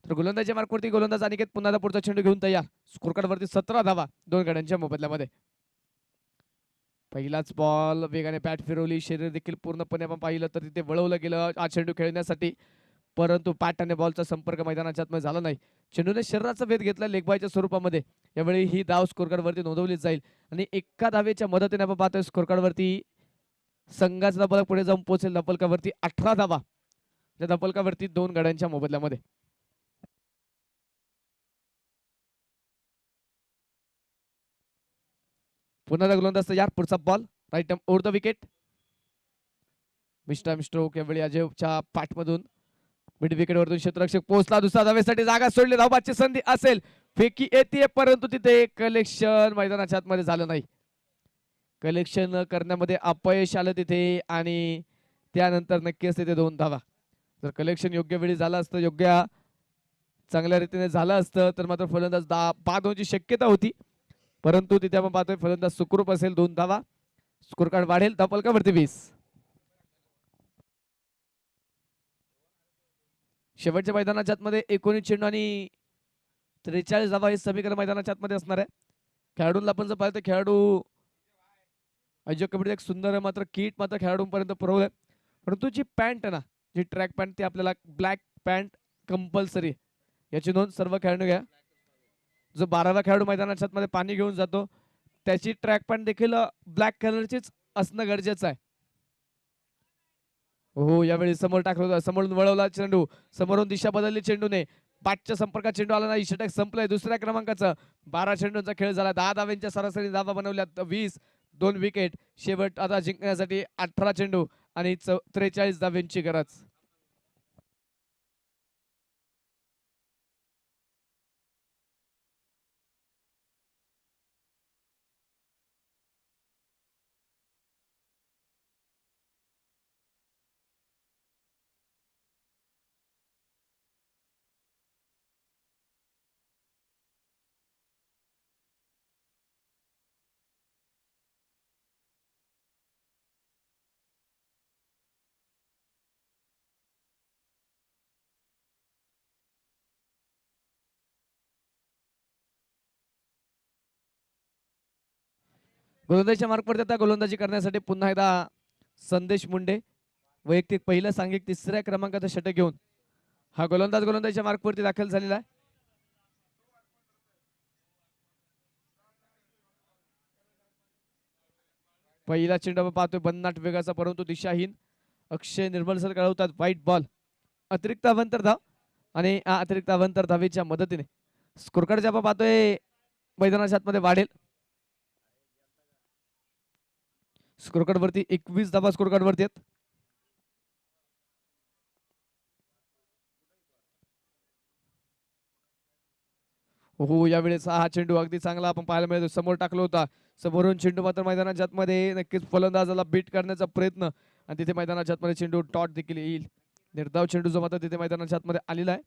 तर गोलंदाजीच्या मार्कवरती गोलंदाज अनिकेत पुन्हा पुढचा चेंडू घेऊन तयार, स्कोर कार्ड वरती 17 धावा 2 गड्यांच्या मोबदल्यामध्ये. पहिलाच बॉल, वेगाने बॅट फिरवली, शरीर देखील पूर्णपणे आपण पाहिलं तर तिथे वळवलं गेलं हा चेंडू खेळण्यासाठी, परंतु बॅट आणि बॉलचा संपर्क मैदानाच्या आतमध्ये झाला नाही. चेंडूने शरीराचा वेध घेतला लेगबायच्या स्वरूपामध्ये. यावेळी ही धाव स्कोर कार्ड वरती नोंदवली जाईल आणि एका धावेच्या मदतीने आपण पाहतोय स्कोर कार्ड वरती संघाचा धपलक पुढे जाऊन पोहोचेल धपलकावरती 18 धावा, त्या धपलकावरती 2 गड्यांच्या मोबदल्यामध्ये. पुन्हा गोलंदाज यार, पुढचा ball right over the wicket, miss time stroke. यावेळी अजयच्या पाठमधून मिड विकेट वरतून क्षेत्ररक्षक पोहोचला, दुसऱ्या धावेसाठी जागा सोडली, धावबादची संधी असेल, फेकी येते, परंतु तिथे कलेक्शन मैदानाच्या आतमध्ये झालं नाही, कलेक्शन करण्यामध्ये अपयश आलं तिथे, आणि त्यानंतर नक्कीच तिथे 2 धावा. जर कलेक्शन योग्य वेळी झालं असतं, योग्य चांगल्या रीतीने झालं असतं, तर मात्र फलंदाज बाद होण्याची शक्यता होती, परंतु तिथे आपण पाहतोय फलंदाज सुखरूप असेल, 2 धावा, स्कोर कार्ड वाढेल धपलकावरती 20. शेवटच्या मैदानाच्या आतमध्ये 19 चेंडू आणि 43 धावा हे समीकरण मैदानाच्या आतमध्ये असणार आहे. खेळाडूंना आपण जर पाहिलं तर खेळाडू अजय कबड्डी एक सुंदर मात्र किट मात्र खेळाडूंपर्यंत पुरवलंय, परंतु जी पॅन्ट आहे ना, जी ट्रॅक पॅन्ट, ती आपल्याला ब्लॅक पॅन्ट कंपल्सरी, याची नोंद सर्व खेळाडू घ्या. जो 12वा खेळाडू मैदानाच्या आतमध्ये पाणी घेऊन जातो त्याची ट्रॅक पॅन्ट देखील ब्लॅक कलरचीच असणं गरजेचं आहे. हो, यावेळी समोर टाकलं, समोरून वळवला चेंडू, समोरून दिशा बदलली चेंडूने, पाठच्या संपर्कात चेंडू आला नाही, षटक संपलंय दुसऱ्या क्रमांकाचं. 12 चेंडूंचा खेळ झाला, 10 धाव्यांच्या सरासरी धावा बनवल्या 20, 2 विकेट. शेवट आता जिंकण्यासाठी 18 चेंडू आणि 43 धाव्यांची गरज. गोलंदाजीच्या मार्कवरती आता गोलंदाजी करण्यासाठी पुन्हा एकदा संदेश मुंडे वैयक्तिक पहिलं सांघिक तिसऱ्या क्रमांकाचं षटक घेऊन हा गोलंदाज गोलंदाजीच्या मार्कवरती दाखल झालेला आहे. पहिला चेंडू आपण पाहतोय बन्नाट वेगाचा परंतु दिशाहीन. अक्षय निर्मल सर कळवतात व्हाईट बॉल. अतिरिक्त अवंतर धाव आणि अतिरिक्त अवंतर धावेच्या मदतीने स्कोरकार्ड जे आपण पाहतोय मैदानाच्या आतमध्ये वाढेल. स्कोरकार्ड वरती 21 धावा स्कोरकार्ड वरती आहेत. हो यावेळेस हा चेंडू अगदी चांगला आपण पाहायला मिळतो. समोर टाकला होता. समोरून चेंडू मात्र मैदानाच्या आतमध्ये नक्कीच फलंदाजाला बीट करण्याचा प्रयत्न आणि तिथे मैदानाच्या आतमध्ये चेंडू टॉट देखील येईल. निर्धाव चेंडू जो मात्र तिथे मैदानाच्या आतमध्ये आलेला आहे.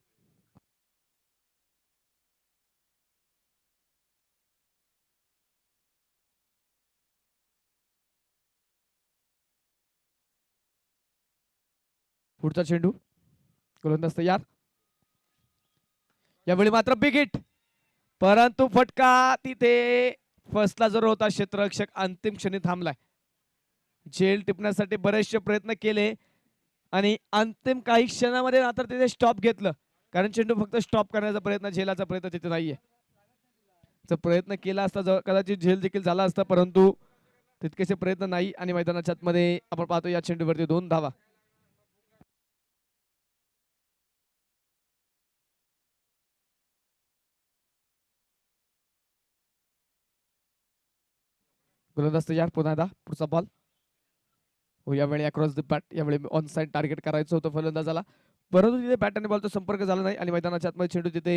पुढचा चेंडू गोलंदाज तयार. यावेळी मात्र बिग हिट परंतु फटका तिथे फसला जर होता. क्षेत्ररक्षक अंतिम क्षणी थांबलाय. झेल टिपण्यासाठी बरेचसे प्रयत्न केले आणि अंतिम काही क्षणामध्ये मात्र तिथे स्टॉप घेतलं. कारण चेंडू फक्त स्टॉप करण्याचा प्रयत्न झेलाचा प्रयत्न तिथे नाहीये. जर प्रयत्न केला असता कदाचित झेल देखील झाला असता परंतु तितकेसे प्रयत्न नाही आणि मैदानाच्या आतमध्ये आपण पाहतो या चेंडूवरती 2 धावा. गोलंदाज तयार. पुन्हा एकदा पुढचा बॉल. हो यावेळी अक्रॉस द बॅट. यावेळी ऑन साइड टार्गेट करायचं होतं फलंदाजाला परंतु तिथे बॅट आणि बॉलचा संपर्क झाला नाही आणि मैदानाच्या आतमध्ये चेंडू तिथे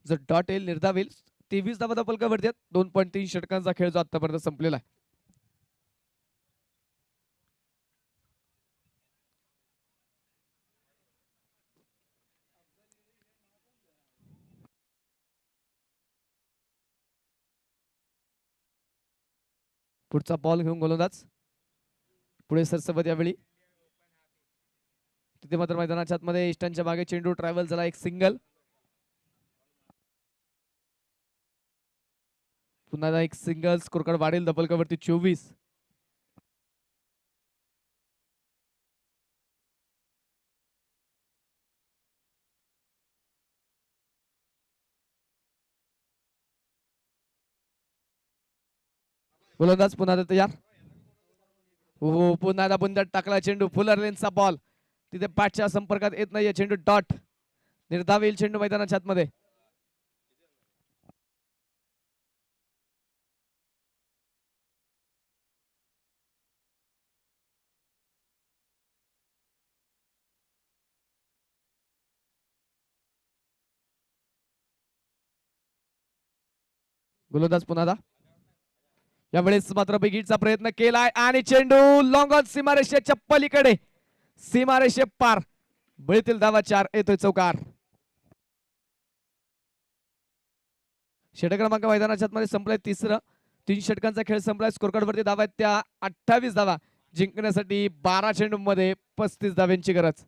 जर डॉट येईल निर्धाव येईल. 23 धावा फलकावरती आहेत. 2.3 षटकांचा खेळ जो आतापर्यंत संपलेला आहे. पुढचा बॉल घेऊन गोलंदाज पुढे सरसबत. यावेळी तिथे मात्र मैदानाच्या आतमध्ये इष्टांच्या मागे चेंडू ट्रॅव्हल झाला. एक सिंगल. पुन्हा एक सिंगल. स्कोरकार्ड वाढेल धबलकावरती 24. गोलंदाज पुन्हा तयार. हो पुन्हा एकदा बुंदात टाकला चेंडू. फुलर लेनचा बॉल तिथे बॅटच्या संपर्कात येत नाहीये. चेंडू डॉट निर्धाव येईल. चेंडू मैदानाच्या आतमध्ये. गोलंदाज पुन्हा यावेळेस मात्र बिगीटचा प्रयत्न केलाय आणि चेंडू लॉंग ऑन सीमारेषेच्या पलीकडे. सीमारेषे पार. बळीतील धावा 4. येतोय चौकार. षटक क्रमांक मैदानाच्या आतमध्ये संपलाय. तिसरं 3 षटकांचा खेळ संपलाय. स्कोरकार्ड वरती धावा आहेत त्या 28 धावा. जिंकण्यासाठी 12 चेंडूंमध्ये 35 धाव्यांची गरज.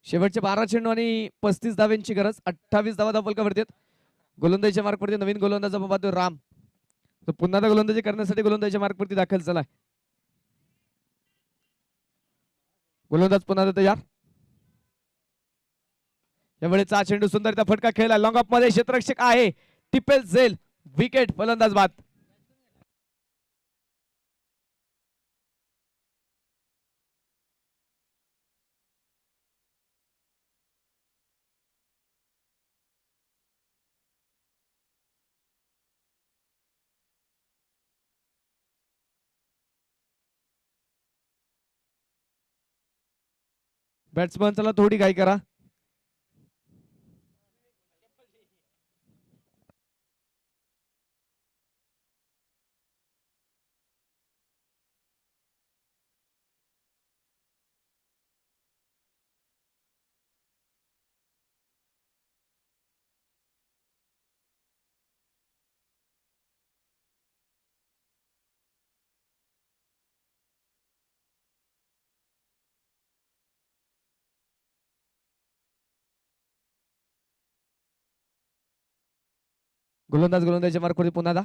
शेवटचे 12 चेंडू आणि 35 धाव्यांची गरज. 28 धावा फलकावरती आहेत. गोलंदाजीच्या मार्कवरती नवीन गोलंदाज आपण पाहतो राम. तो पुन्हा गोलंदाजी करण्यासाठी गोलंदाजीच्या मार्कवरती दाखल झालाय. गोलंदाज पुन्हा तयार. यावेळेचा चेंडू सुंदर त्या फटका खेळला लॉंग ऑफ मध्ये क्षेत्ररक्षक आहे टिपेल झेल. विकेट फलंदाज बाद. बॅट्समन चला थोडी घाई करा. गोलंदाजीच्या मार्कवरती पुन्हा दा.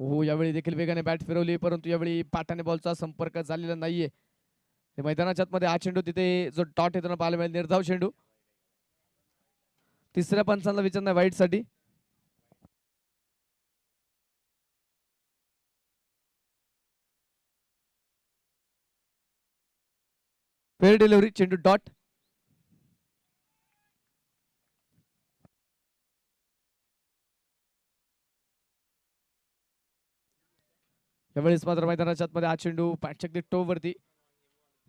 हो यावेळी देखील वेगाने बॅट फिरवली परंतु यावेळी पाठाने बॉलचा संपर्क झालेला नाहीये. मैदानाच्या आतमध्ये हा चेंडू तिथे जो डॉट येताना पाहायला मिळेल निर्धाव चेंडू. तिसऱ्या पंचांना विचारणार वाईट साठी. फेअर डिलिव्हरी चेंडू डॉट. यावेळेस मात्र मैदानाच्या आतमध्ये हा चेंडू पॅटच्या टो वरती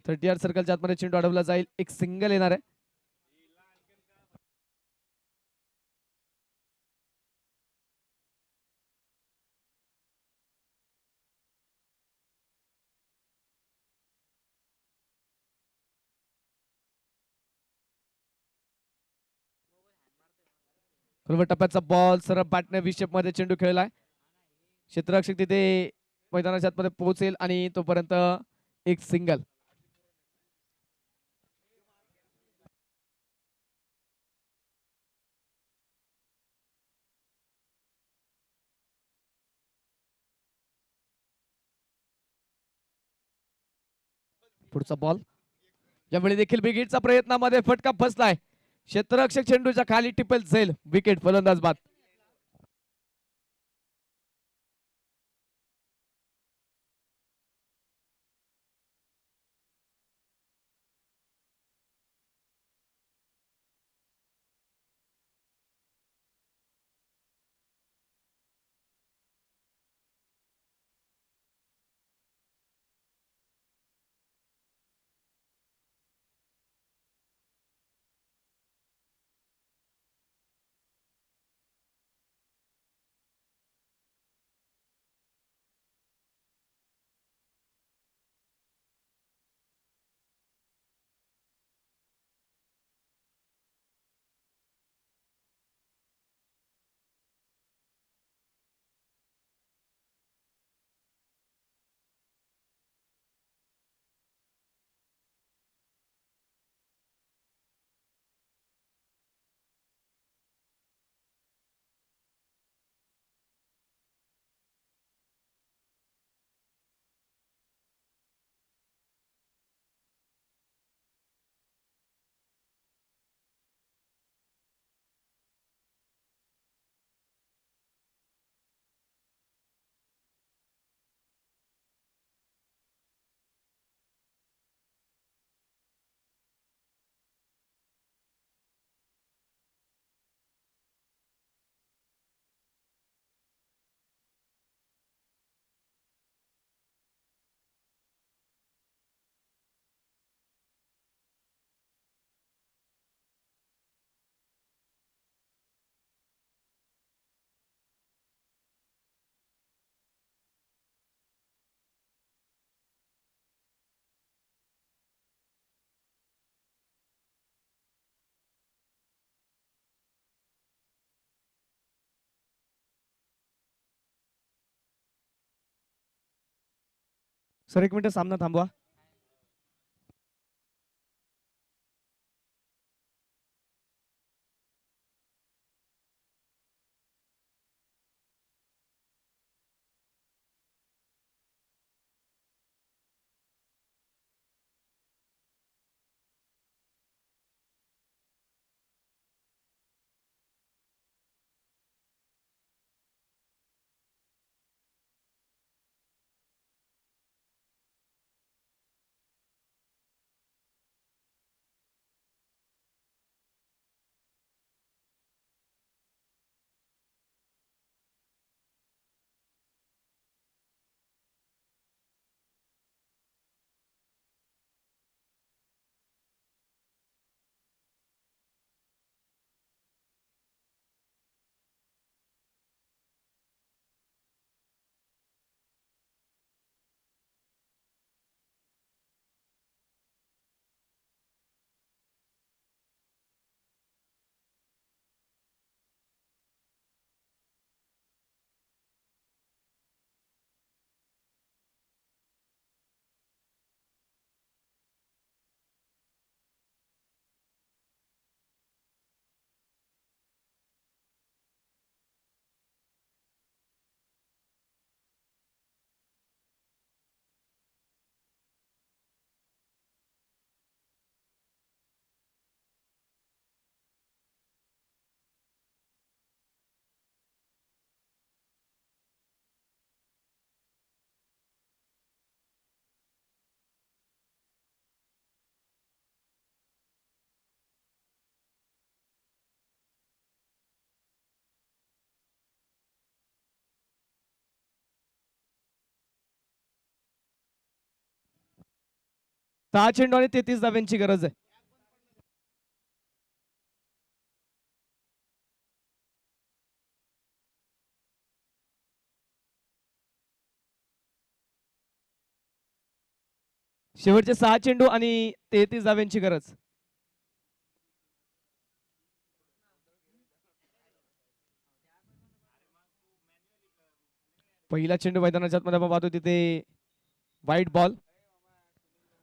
30 यार्ड सर्कलच्या आतमध्ये चेंडू अडवला जाईल. एक सिंगल येणार आहे. टप्प्याचा बॉल सरळ बॅटने विशेप मध्ये चेंडू खेळलाय. क्षेत्ररक्षक तिथे मैदानाच्या आतमध्ये पोहोचेल आणि तोपर्यंत एक सिंगल. पुढचा बॉल यावेळी देखील बिगिटचा प्रयत्नामध्ये फटका फसलाय. क्षेत्ररक्षक चेंडूच्या खाली टिपेल झेल. विकेट फलंदाज बाद. सर एक मिनिट सामना थांबवा. 6 चेंडू आणि 33 धाव्यांची गरज आहे. शेवटचे 6 चेंडू आणि 33 धाव्यांची गरज. पहिला चेंडू मैदानाच्या आतमध्ये आपण पाहतो तिथे वाईट बॉल.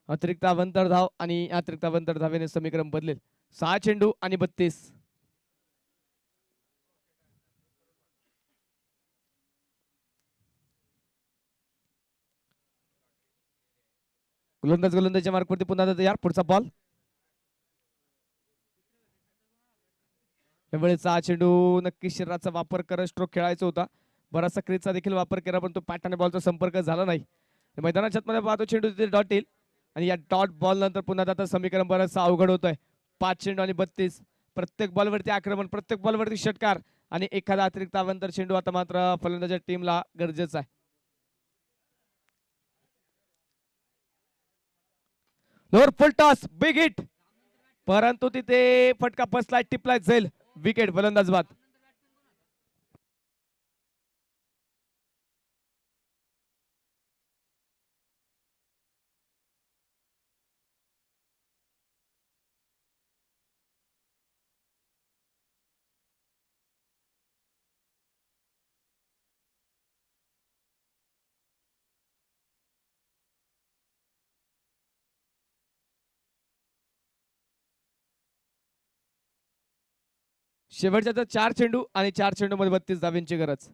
अतिरिक्त अवंतर धाव आणि अतिरिक्त अवंतर धावेने समीकरण बदलेल. 6 चेंडू आणि 32. गोलंदाजच्या मार्कवरती पुन्हा तयार. पुढचा बॉल. यावेळेस 6 चेंडू नक्की शरीराचा वापर करत स्ट्रोक खेळायचा होता. बराचसा क्रीजचा देखील वापर केला पण तो पॅटाने बॉलचा संपर्क झाला नाही. मैदानाच्या मध्ये पाहतो चेंडू तिथे डॉट येईल आणि या डॉट बॉल नंतर पुन्हा आता समीकरण बरंचसं अवघड होत आहे. 5 चेंडू आणि 32. प्रत्येक बॉलवरती आक्रमण, प्रत्येक बॉलवरती षटकार आणि एखादा अतिरिक्त अवंतर चेंडू आता मात्र फलंदाजाच्या टीमला गरजेचा आहे. लोअर फुल टॉस, बिग हिट, परंतु तिथे फटका बसलाय, टिपलाय, जाईल. विकेट, फलंदाज बाद. शेवटच्या तर 4 चेंडू आणि 4 चेंडू मध्ये 32 धाव्यांची गरज.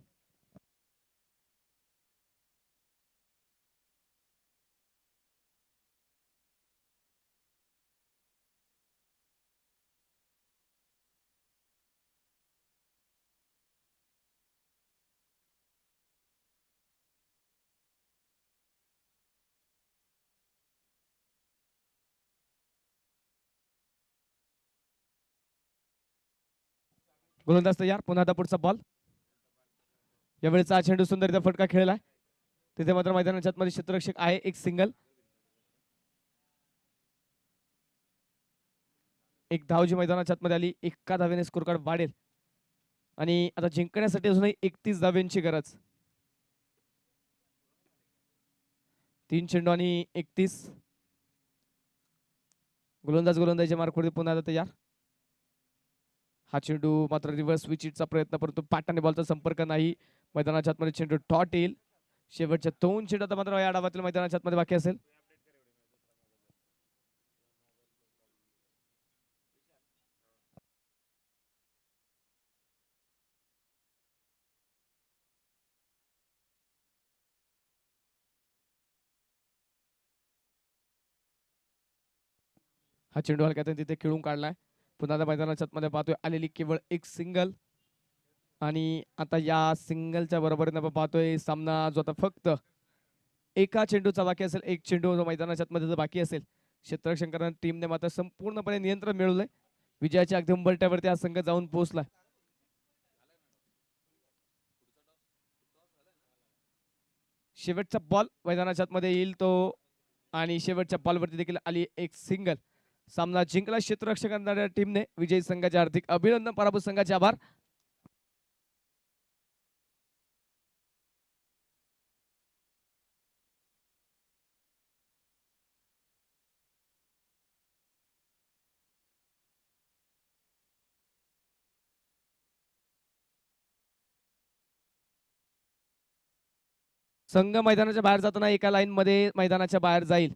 गोलंदाज तयार. पुन्हा आता पुढचा बॉल. यावेळेचा चेंडू सुंदरचा फटका खेळलाय. तिथे मात्र मैदानाच्या आतमध्ये क्षेत्ररक्षक आहे. एक सिंगल. एक धाव जी मैदानाच्या आतमध्ये आली. एका धावेने स्कोर कार्ड वाढेल आणि आता जिंकण्यासाठी अजूनही 31 धाव्यांची गरज. 3 चेंडू आणि 31. गोलंदाजच्या मार्कवरती पुन्हा आता तयार. हा चेंडू मात्र रिव्हर्स विचिटचा प्रयत्न, परंतु पाटाने बॉलचा संपर्क नाही. मैदानाच्या आतमध्ये चेंडू टॉट येईल. शेवटच्या 2 चेंडू आता मात्र या डावातील मैदानाच्या आतमध्ये बाकी असेल. हा चेंडू हलक्यात तिथे खेळून काढलाय. पुन्हा मैदानाच्या आतमध्ये पाहतोय आलेली केवळ एक सिंगल आणि आता या सिंगलच्या बरोबरीने आपण पाहतोय सामना जो आता फक्त एका चेंडूचा बाकी असेल. एक चेंडू जो मैदानाच्या आतमध्ये जर बाकी असेल. क्षेत्ररक्षण टीमने मात्र संपूर्णपणे नियंत्रण मिळवलंय. विजयाच्या अगदी उंबरठ्यावरती हा संघ जाऊन पोहोचलाय. शेवटचा बॉल मैदानाच्या आतमध्ये येईल तो आणि शेवटच्या बॉलवरती देखील आली एक सिंगल. सामना जिंकला क्षेत्ररक्षक करणाऱ्या टीमने. विजयी संघाचे हार्दिक अभिनंदन. पराभूत संघाचे आभार. संघ मैदानाच्या बाहेर जाताना एका लाईन मध्ये मैदानाच्या बाहेर जाईल.